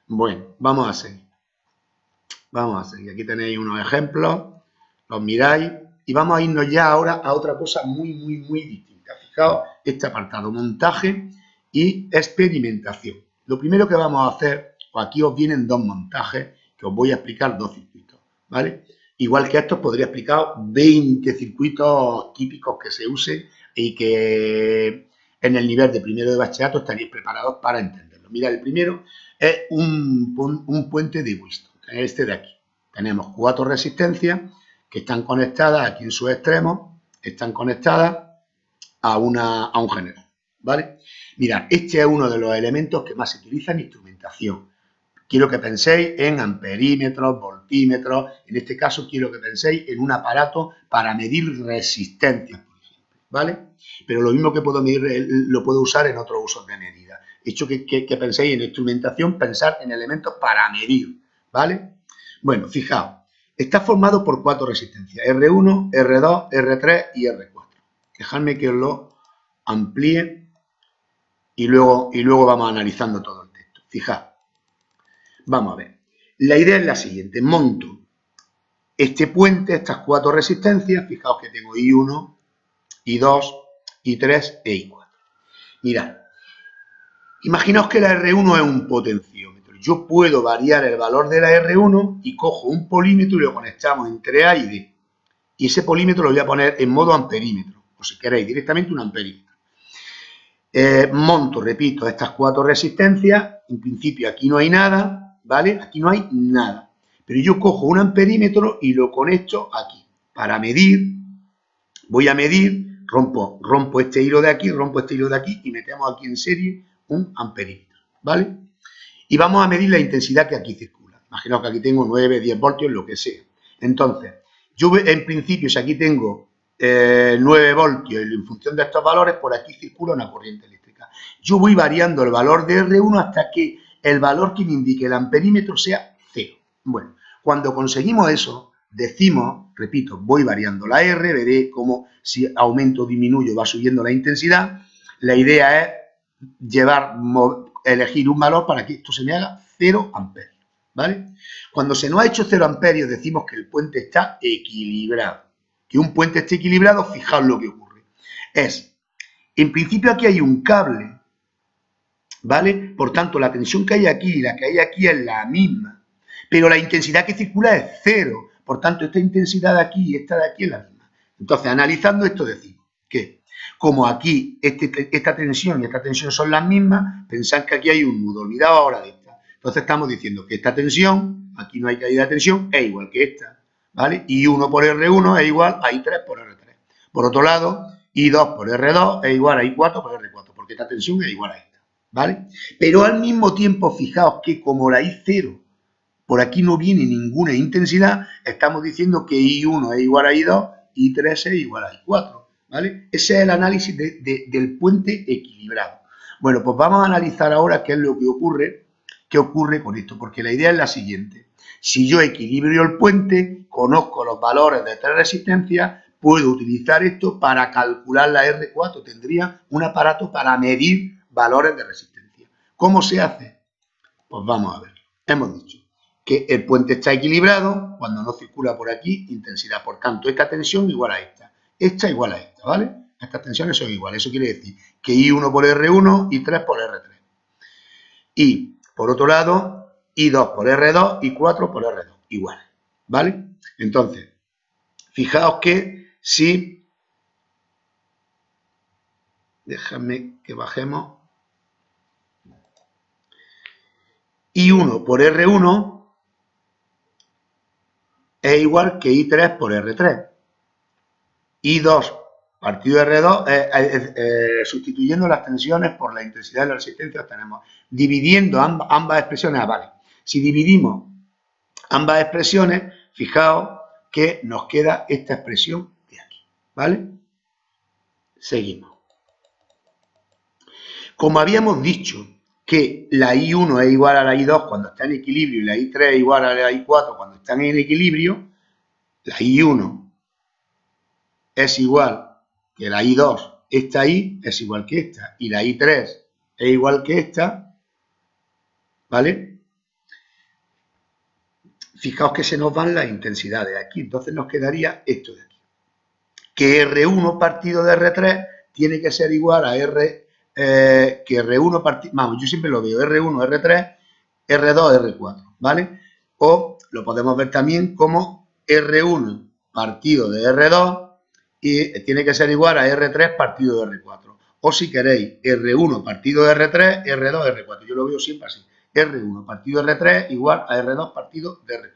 Speaker 1: Bueno, vamos a seguir. Vamos a seguir, aquí tenéis unos ejemplos, los miráis y vamos a irnos ya ahora a otra cosa muy distinta. Fijaos, este apartado, montaje y experimentación. Lo primero que vamos a hacer, pues aquí os vienen dos montajes que os voy a explicar dos circuitos, ¿vale? Igual que estos podría explicar 20 circuitos típicos que se usen y que en el nivel de primero de bachillerato estaréis preparados para entenderlo. Mira, el primero es un puente de Wheatstone. Este de aquí. Tenemos 4 resistencias que están conectadas aquí en sus extremos, están conectadas a un generador, ¿vale? Mirad, este es uno de los elementos que más se utiliza en instrumentación. Quiero que penséis en amperímetros, voltímetros, en este caso quiero que penséis en un aparato para medir resistencias, por ejemplo, ¿vale? Pero lo mismo que puedo medir, lo puedo usar en otros usos de medida. Hecho que penséis en instrumentación, pensar en elementos para medir, ¿vale? Bueno, fijaos, está formado por 4 resistencias, R1, R2, R3 y R4. Dejadme que os lo amplíe y luego vamos analizando todo el texto. Fijaos, vamos a ver. La idea es la siguiente, monto este puente, estas 4 resistencias, fijaos que tengo I1, I2, I3 e I4. Mirad, imaginaos que la R1 es un potenciómetro. Yo puedo variar el valor de la R1 y cojo un polímetro y lo conectamos entre A y D. Y ese polímetro lo voy a poner en modo amperímetro, o si queréis, directamente un amperímetro. Monto, repito, estas 4 resistencias. En principio aquí no hay nada, ¿vale? Aquí no hay nada. Pero yo cojo un amperímetro y lo conecto aquí. Para medir, voy a medir, rompo este hilo de aquí, rompo este hilo de aquí y metemos aquí en serie un amperímetro, ¿vale? Y vamos a medir la intensidad que aquí circula. Imaginaos que aquí tengo 9, 10 voltios, lo que sea. Entonces, yo en principio, si aquí tengo 9 voltios y en función de estos valores, por aquí circula una corriente eléctrica. Yo voy variando el valor de R1 hasta que el valor que me indique el amperímetro sea 0. Bueno, cuando conseguimos eso, decimos, repito, voy variando la R, veré cómo si aumento o disminuyo va subiendo la intensidad. La idea es elegir un valor para que esto se me haga 0 amperios, ¿vale? Cuando se nos ha hecho 0 amperios decimos que el puente está equilibrado. Que un puente esté equilibrado, fijaos lo que ocurre. En principio aquí hay un cable, ¿vale? Por tanto, la tensión que hay aquí y la que hay aquí es la misma, pero la intensidad que circula es 0. Por tanto, esta intensidad de aquí y esta de aquí es la misma. Entonces, analizando esto decimos que como aquí esta tensión y esta tensión son las mismas, pensad que aquí hay un nudo, olvidado ahora de esta. Entonces estamos diciendo que esta tensión, aquí no hay caída de tensión, es igual que esta, ¿vale? I1 por R1 es igual a I3 por R3. Por otro lado, I2 por R2 es igual a I4 por R4, porque esta tensión es igual a esta, ¿vale? Pero al mismo tiempo, fijaos que como la I0 por aquí no viene ninguna intensidad, estamos diciendo que I1 es igual a I2, I3 es igual a I4, ¿vale? Ese es el análisis del puente equilibrado. Bueno, pues vamos a analizar ahora qué es lo que ocurre con esto, porque la idea es la siguiente. Si yo equilibrio el puente, conozco los valores de tres resistencias, puedo utilizar esto para calcular la R4. Tendría un aparato para medir valores de resistencia. ¿Cómo se hace? Pues vamos a ver. Hemos dicho que el puente está equilibrado cuando no circula por aquí intensidad. Por tanto, esta tensión igual a esta igual a esta, ¿vale? Estas tensiones son iguales. Eso quiere decir que I1 por R1, I3 por R3. Y, por otro lado, I2 por R2, I4 por R2, igual, ¿vale? Entonces, fijaos que si... Déjame que bajemos. I1 por R1 es igual que I3 por R3. I2 partido R2, sustituyendo las tensiones por la intensidad de la resistencia, tenemos dividiendo ambas expresiones. Vale, si dividimos ambas expresiones, fijaos que nos queda esta expresión de aquí, ¿vale? Seguimos. Como habíamos dicho que la I1 es igual a la I2 cuando está en equilibrio y la I3 es igual a la I4 cuando están en equilibrio, la I1 es igual que la I2, esta I es igual que esta, y la I3 es igual que esta, ¿vale? Fijaos que se nos van las intensidades aquí, entonces nos quedaría esto de aquí. Que R1 partido de R3 tiene que ser igual a que R1 partido, vamos, yo siempre lo veo, R1, R3, R2, R4, ¿vale? O lo podemos ver también como R1 partido de R2 y tiene que ser igual a R3 partido de R4. O si queréis, R1 partido de R3, R2, R4. Yo lo veo siempre así. R1 partido de R3 igual a R2 partido de R4.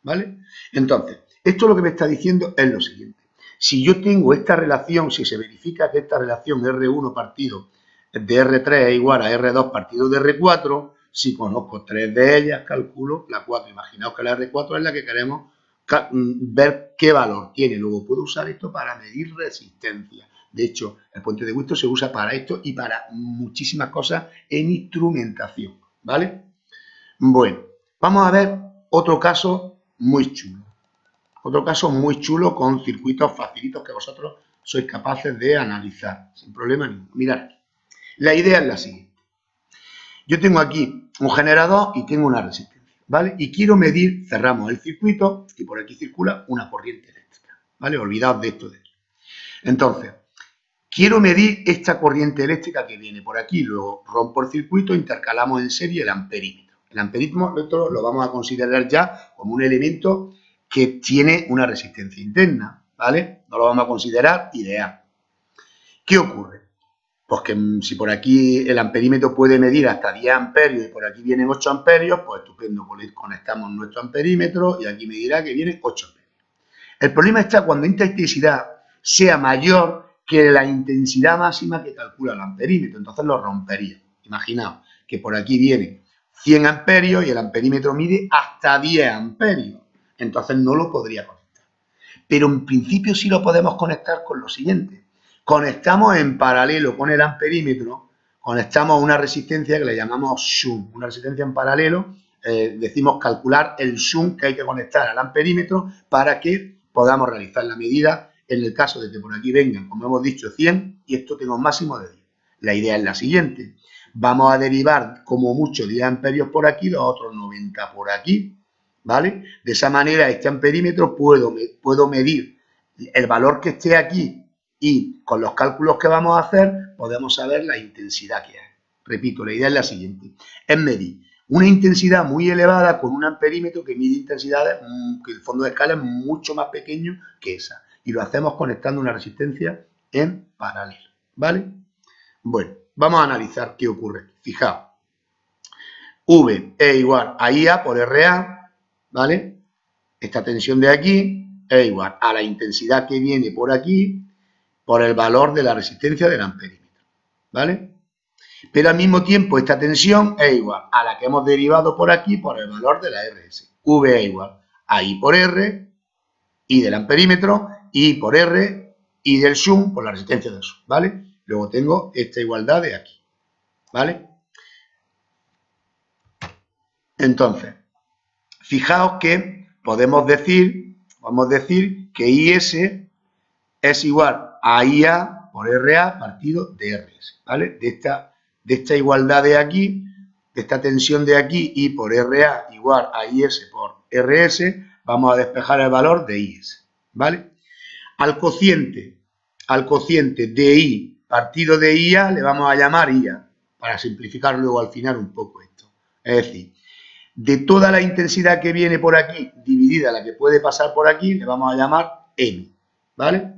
Speaker 1: ¿Vale? Entonces, esto lo que me está diciendo es lo siguiente. Si yo tengo esta relación, si se verifica que esta relación R1 partido de R3 es igual a R2 partido de R4, si conozco tres de ellas, calculo la 4. Imaginaos que la R4 es la que queremos ver qué valor tiene. Luego puedo usar esto para medir resistencia. De hecho, el puente de Wheatstone se usa para esto y para muchísimas cosas en instrumentación, ¿vale? Bueno, vamos a ver otro caso muy chulo. Otro caso muy chulo con circuitos facilitos que vosotros sois capaces de analizar sin problema ninguno. Mirad, la idea es la siguiente. Yo tengo aquí un generador y tengo una resistencia, ¿vale? Y quiero medir, cerramos el circuito y por aquí circula una corriente eléctrica, ¿vale? Olvidaos de esto de aquí. Entonces, quiero medir esta corriente eléctrica que viene por aquí, luego rompo el circuito, intercalamos en serie el amperímetro. El amperímetro lo vamos a considerar ya como un elemento que tiene una resistencia interna, ¿vale? No lo vamos a considerar ideal. ¿Qué ocurre? Pues que si por aquí el amperímetro puede medir hasta 10 amperios y por aquí vienen 8 amperios, pues estupendo, pues conectamos nuestro amperímetro y aquí me dirá que vienen 8 amperios. El problema está cuando esta intensidad sea mayor que la intensidad máxima que calcula el amperímetro, entonces lo rompería. Imaginaos que por aquí viene 100 amperios y el amperímetro mide hasta 10 amperios, entonces no lo podría conectar. Pero en principio sí lo podemos conectar con lo siguiente. Conectamos en paralelo con el amperímetro, conectamos una resistencia que le llamamos shunt, una resistencia en paralelo, decimos calcular el shunt que hay que conectar al amperímetro para que podamos realizar la medida en el caso de que por aquí vengan, como hemos dicho, 100 y esto tenga un máximo de 10. La idea es la siguiente, vamos a derivar como mucho 10 amperios por aquí, los otros 90 por aquí, ¿vale? De esa manera este amperímetro puedo medir el valor que esté aquí y con los cálculos que vamos a hacer podemos saber la intensidad que hay. Repito, la idea es la siguiente, es medir una intensidad muy elevada con un amperímetro que mide intensidades que el fondo de escala es mucho más pequeño que esa. Y lo hacemos conectando una resistencia en paralelo, ¿vale? Bueno, vamos a analizar qué ocurre. Fijaos, V es igual a IA por RA, ¿vale? Esta tensión de aquí es igual a la intensidad que viene por aquí por el valor de la resistencia del amperímetro, ¿vale? Pero al mismo tiempo esta tensión es igual a la que hemos derivado por aquí por el valor de la RS. V es igual a I por R, I del amperímetro, I por R, I del shunt por la resistencia del shunt, ¿vale? Luego tengo esta igualdad de aquí, ¿vale? Entonces, fijaos que podemos decir que IS es igual a IA por RA partido de RS, ¿vale? De esta igualdad de aquí, de esta tensión de aquí, I por RA igual a IS por RS, vamos a despejar el valor de IS, ¿vale? Al cociente de I partido de IA le vamos a llamar IA, para simplificar luego al final un poco esto. Es decir, de toda la intensidad que viene por aquí, dividida la que puede pasar por aquí, le vamos a llamar M, ¿vale?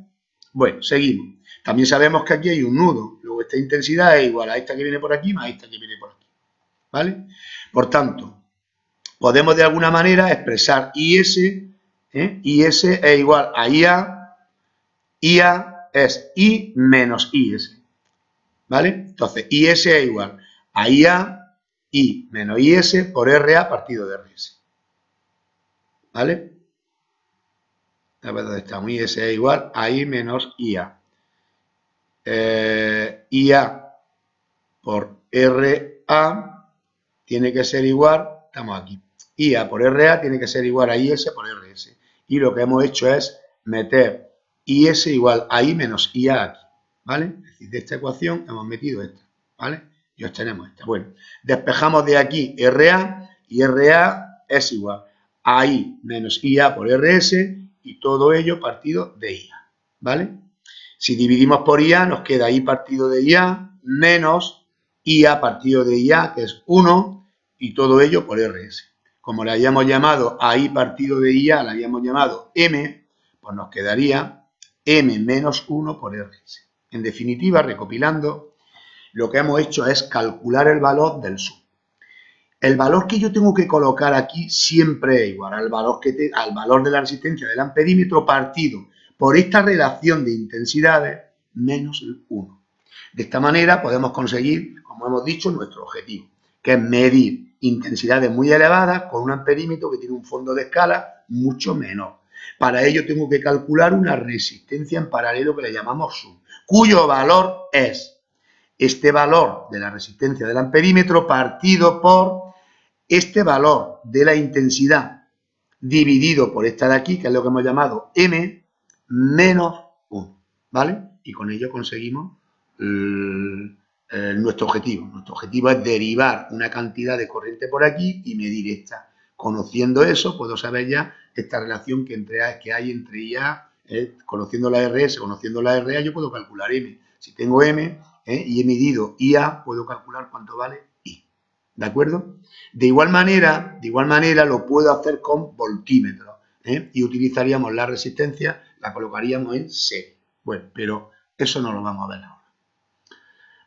Speaker 1: Bueno, seguimos. También sabemos que aquí hay un nudo, luego esta intensidad es igual a esta que viene por aquí más esta que viene por aquí, ¿vale? Por tanto, podemos de alguna manera expresar IS, IS es igual a IA, IA es I menos IS, ¿vale? Entonces, IS es igual a IA, I menos IS por RA partido de RS, ¿vale? A ver dónde estamos. IS es igual a I menos IA. IA por RA tiene que ser igual, estamos aquí, IA por RA tiene que ser igual a IS por RS. Y lo que hemos hecho es meter IS igual a I menos IA aquí, ¿vale? Es decir, de esta ecuación hemos metido esta, ¿vale? Y obtenemos esta. Bueno, despejamos de aquí RA y RA es igual a I menos IA por RS y todo ello partido de IA, ¿vale? Si dividimos por IA nos queda I partido de IA menos IA partido de IA, que es 1, y todo ello por RS. Como le hayamos llamado a I partido de IA, le hayamos llamado M, pues nos quedaría M menos 1 por RS. En definitiva, recopilando, lo que hemos hecho es calcular el valor del sub. El valor que yo tengo que colocar aquí siempre es igual al valor de la resistencia del amperímetro partido por esta relación de intensidades menos el 1. De esta manera podemos conseguir, como hemos dicho, nuestro objetivo, que es medir intensidades muy elevadas con un amperímetro que tiene un fondo de escala mucho menor. Para ello tengo que calcular una resistencia en paralelo que le llamamos sub, cuyo valor es este valor de la resistencia del amperímetro partido por este valor de la intensidad dividido por esta de aquí, que es lo que hemos llamado M, menos 1, ¿vale? Y con ello conseguimos nuestro objetivo. Nuestro objetivo es derivar una cantidad de corriente por aquí y medir esta. Conociendo eso, puedo saber ya esta relación que hay entre IA, conociendo la RS, conociendo la RA, yo puedo calcular M. Si tengo M y he medido IA, puedo calcular cuánto vale I. ¿De acuerdo? De igual manera lo puedo hacer con voltímetros, y utilizaríamos la resistencia, la colocaríamos en serie. Bueno, pero eso no lo vamos a ver ahora.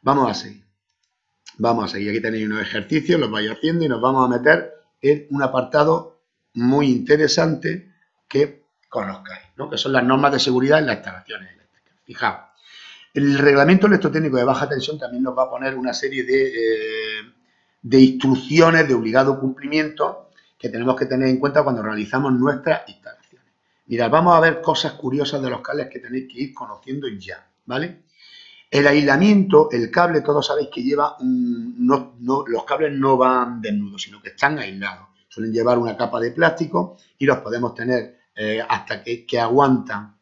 Speaker 1: Vamos a seguir. Aquí tenéis unos ejercicios, los vais haciendo y nos vamos a meter en un apartado muy interesante que conozcáis, ¿no? Que son las normas de seguridad en las instalaciones eléctricas. Fijaos, el reglamento electrotécnico de baja tensión también nos va a poner una serie de instrucciones de obligado cumplimiento que tenemos que tener en cuenta cuando realizamos nuestras instalaciones. Mirad, vamos a ver cosas curiosas de los cables que tenéis que ir conociendo ya, ¿vale? El aislamiento, el cable, todos sabéis que lleva, los cables no van desnudos, sino que están aislados. Suelen llevar una capa de plástico y los podemos tener hasta que aguantan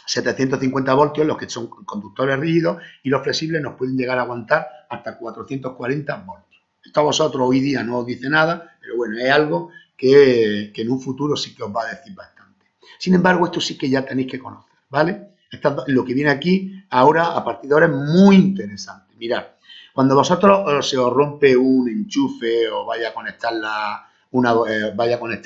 Speaker 1: 750 voltios, los que son conductores rígidos, y los flexibles nos pueden llegar a aguantar hasta 440 voltios. Esto a vosotros hoy día no os dice nada, pero bueno, es algo que en un futuro sí que os va a decir bastante. Sin embargo, esto sí que ya tenéis que conocer, ¿vale? Lo que viene aquí ahora, a partir de ahora, es muy interesante. Mirad, cuando vosotros se os rompe un enchufe o vaya a conectar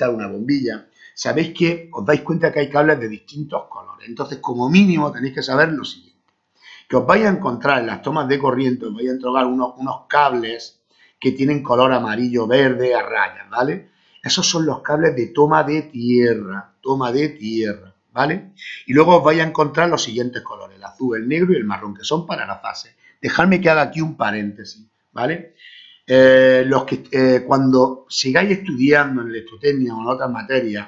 Speaker 1: una bombilla, sabéis que os dais cuenta que hay cables de distintos colores. Entonces, como mínimo, tenéis que saber lo siguiente. Que os vais a encontrar en las tomas de corriente, os vais a encontrar unos cables que tienen color amarillo, verde, a rayas, ¿vale? Esos son los cables de toma de tierra, ¿vale? Y luego os vais a encontrar los siguientes colores, el azul, el negro y el marrón, que son para la fase. Dejadme que haga aquí un paréntesis, ¿vale? Cuando sigáis estudiando en electrotecnia o en otras materias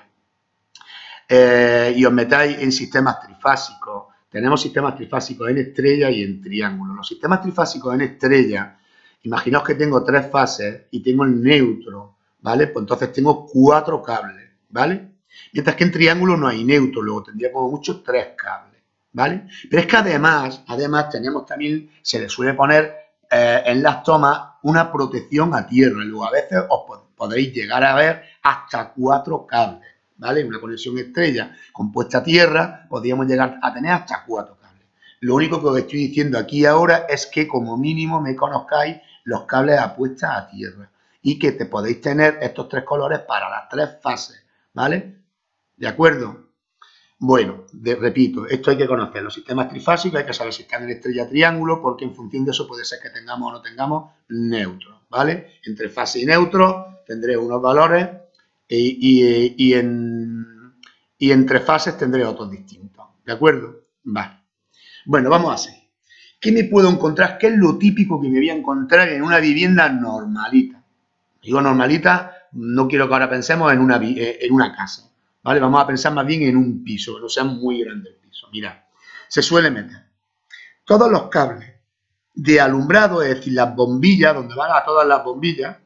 Speaker 1: y os metáis en sistemas trifásicos, tenemos sistemas trifásicos en estrella y en triángulo. Los sistemas trifásicos en estrella, imaginaos que tengo 3 fases y tengo el neutro, ¿vale? Pues entonces tengo 4 cables, ¿vale? Mientras que en triángulo no hay neutro, luego tendría como mucho 3 cables, ¿vale? Pero es que además tenemos también, se le suele poner en las tomas una protección a tierra. Luego a veces os podréis llegar a ver hasta 4 cables, ¿vale? Una conexión estrella compuesta a tierra, podríamos llegar a tener hasta 4 cables. Lo único que os estoy diciendo aquí ahora es que como mínimo me conozcáis los cables a puesta a tierra y que te podéis tener estos 3 colores para las 3 fases, ¿vale? ¿De acuerdo? Bueno, repito, esto hay que conocer, los sistemas trifásicos, hay que saber si están en estrella triángulo, porque en función de eso puede ser que tengamos o no tengamos neutros, ¿vale? Entre fase y neutro tendré unos valores y entre fases tendré otros distintos, ¿de acuerdo? Vale. Bueno, vamos a seguir. ¿Qué me puedo encontrar? ¿Qué es lo típico que me voy a encontrar en una vivienda normalita? Digo normalita, no quiero que ahora pensemos en una casa, ¿vale? Vamos a pensar más bien en un piso, que no sea muy grande el piso. Mirad, se suele meter todos los cables de alumbrado, es decir, las bombillas, donde van a todas las bombillas,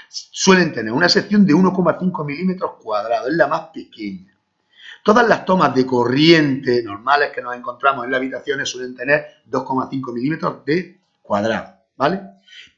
Speaker 1: suelen tener una sección de 1,5 milímetros cuadrados, es la más pequeña. Todas las tomas de corriente normales que nos encontramos en las habitaciones suelen tener 2,5 milímetros de cuadrado, ¿vale?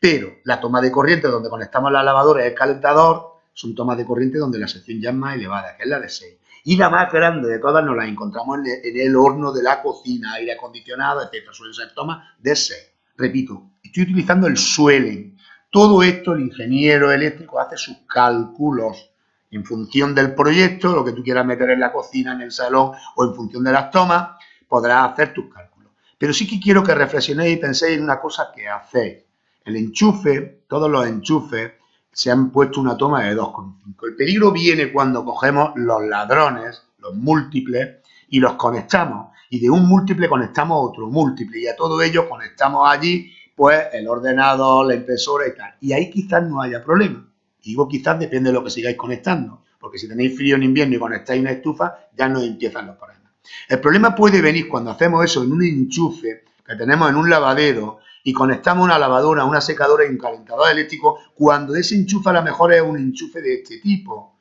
Speaker 1: Pero la toma de corriente donde conectamos la lavadora y el calentador son tomas de corriente donde la sección ya es más elevada, que es la de 6. Y la más grande de todas nos la encontramos en el horno de la cocina, aire acondicionado, etc. Suelen ser tomas de 6. Repito, estoy utilizando el suelen. Todo esto el ingeniero eléctrico hace sus cálculos en función del proyecto, lo que tú quieras meter en la cocina, en el salón o en función de las tomas, podrás hacer tus cálculos. Pero sí que quiero que reflexionéis y penséis en una cosa que hacéis. El enchufe, todos los enchufes, se han puesto una toma de 2,5. El peligro viene cuando cogemos los ladrones, los múltiples, y los conectamos. Y de un múltiple conectamos otro múltiple. Y a todo ello conectamos allí, pues, el ordenador, la impresora y tal. Y ahí quizás no haya problema. Y digo quizás depende de lo que sigáis conectando. Porque si tenéis frío en invierno y conectáis una estufa, ya no empiezan los problemas. El problema puede venir cuando hacemos eso en un enchufe que tenemos en un lavadero y conectamos una lavadora, una secadora y un calentador eléctrico, cuando ese enchufe a lo mejor es un enchufe de este tipo.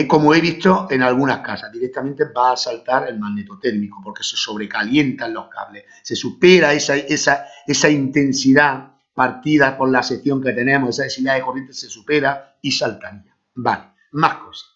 Speaker 1: Como he visto en algunas casas, directamente va a saltar el magnetotérmico porque se sobrecalientan los cables. Se supera esa intensidad partida por la sección que tenemos, esa densidad de corriente se supera y saltaría. Vale, más cosas.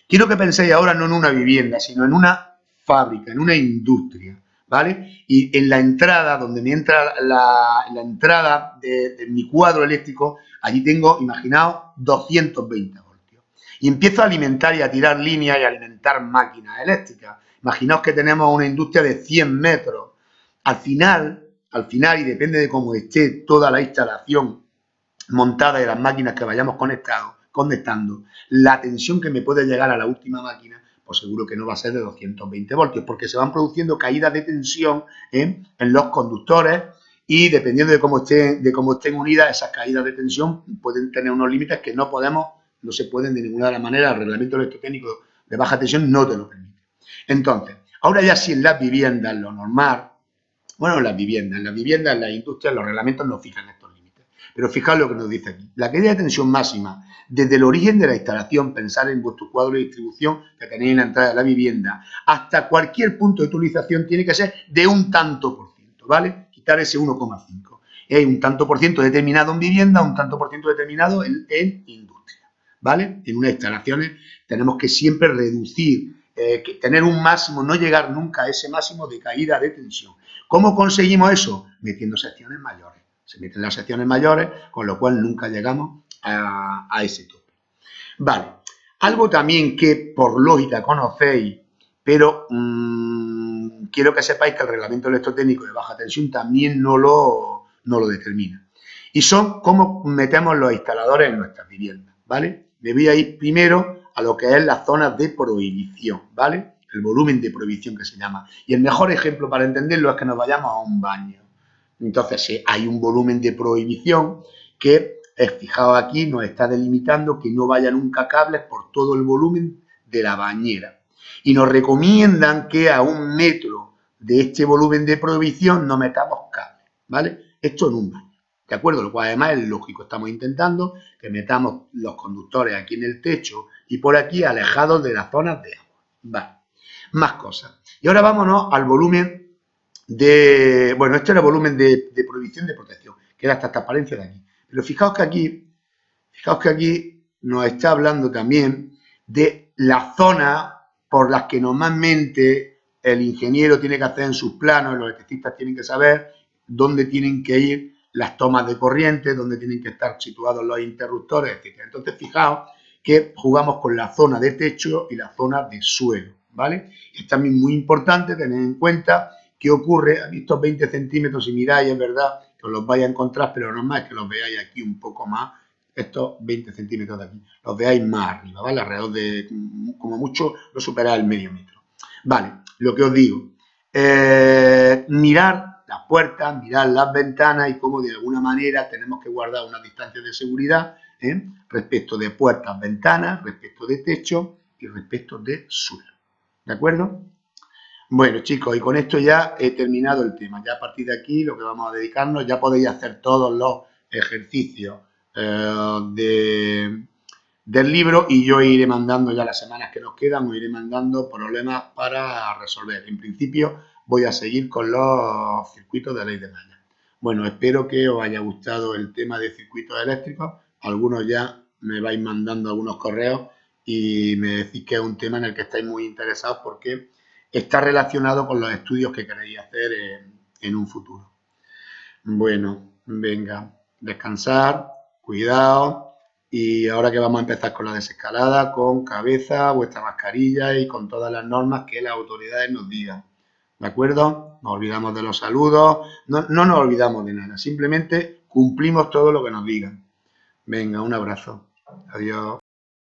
Speaker 1: Quiero que penséis ahora no en una vivienda, sino en una fábrica, en una industria, ¿vale? Y en la entrada, donde me entra la entrada de mi cuadro eléctrico, allí tengo, imaginaos, 220 voltios. Y empiezo a alimentar y a tirar líneas y a alimentar máquinas eléctricas. Imaginaos que tenemos una industria de 100 metros. Al final, y depende de cómo esté toda la instalación montada de las máquinas que vayamos conectando, la tensión que me puede llegar a la última máquina, pues seguro que no va a ser de 220 voltios, porque se van produciendo caídas de tensión en los conductores y dependiendo de cómo estén unidas, esas caídas de tensión pueden tener unos límites que no se pueden de ninguna de las maneras, el reglamento electrotécnico de baja tensión no te lo permite. Entonces, ahora ya si en las viviendas lo normal, bueno, en las viviendas, en las industrias, los reglamentos no fijan estos límites. Pero fijaos lo que nos dice aquí. La caída de tensión máxima desde el origen de la instalación, pensar en vuestro cuadro de distribución que tenéis en la entrada de la vivienda, hasta cualquier punto de utilización tiene que ser de un tanto por ciento, ¿vale? Quitar ese 1,5. Hay un tanto por ciento determinado en vivienda, un tanto por ciento determinado en industria, ¿vale? En unas instalaciones tenemos que siempre reducir, tener un máximo, no llegar nunca a ese máximo de caída de tensión. ¿Cómo conseguimos eso? Metiendo secciones mayores. Se meten las secciones mayores, con lo cual nunca llegamos a ese tope. Vale, algo también que por lógica conocéis, pero quiero que sepáis que el reglamento electrotécnico de baja tensión también no lo determina. Y son cómo metemos los instaladores en nuestras viviendas, ¿vale? Me voy a ir primero a lo que es las zonas de prohibición, ¿vale? El volumen de prohibición que se llama. Y el mejor ejemplo para entenderlo es que nos vayamos a un baño. Entonces, si hay un volumen de prohibición que, fijaos aquí, nos está delimitando que no vaya nunca cables por todo el volumen de la bañera. Y nos recomiendan que a 1 metro de este volumen de prohibición no metamos cables, ¿vale? Esto en un baño, ¿de acuerdo? Lo cual además es lógico, estamos intentando que metamos los conductores aquí en el techo y por aquí alejados de las zonas de agua, ¿vale? Más cosas. Y ahora vámonos al volumen bueno, este era el volumen de prohibición de protección, que era esta transparencia de aquí. Pero fijaos que aquí nos está hablando también de las zonas por las que normalmente el ingeniero tiene que hacer en sus planos, los electricistas tienen que saber dónde tienen que ir las tomas de corriente, dónde tienen que estar situados los interruptores, etc. Entonces, fijaos que jugamos con la zona de techo y la zona de suelo, ¿vale? Es también muy importante tener en cuenta qué ocurre. Aquí estos 20 centímetros, si miráis, es verdad que os los vais a encontrar, pero normal es que los veáis aquí un poco más, estos 20 centímetros de aquí, los veáis más arriba, ¿vale? Alrededor de, como mucho, no superáis el medio metro. Vale, lo que os digo, mirar las puertas, mirar las ventanas y cómo de alguna manera tenemos que guardar una distancia de seguridad respecto de puertas, ventanas, respecto de techo y respecto de suelo. ¿De acuerdo? Bueno, chicos, y con esto ya he terminado el tema. Ya a partir de aquí lo que vamos a dedicarnos, ya podéis hacer todos los ejercicios del libro y yo iré mandando ya las semanas que nos quedan, os iré mandando problemas para resolver. En principio voy a seguir con los circuitos de ley de Mayer. Bueno, espero que os haya gustado el tema de circuitos eléctricos. Algunos ya me vais mandando algunos correos y me decís que es un tema en el que estáis muy interesados porque está relacionado con los estudios que queréis hacer en un futuro. Bueno, venga, descansar, cuidado y ahora que vamos a empezar con la desescalada, con cabeza, vuestra mascarilla y con todas las normas que las autoridades nos digan. ¿De acuerdo? Nos olvidamos de los saludos, no nos olvidamos de nada, simplemente cumplimos todo lo que nos digan. Venga, un abrazo. Adiós.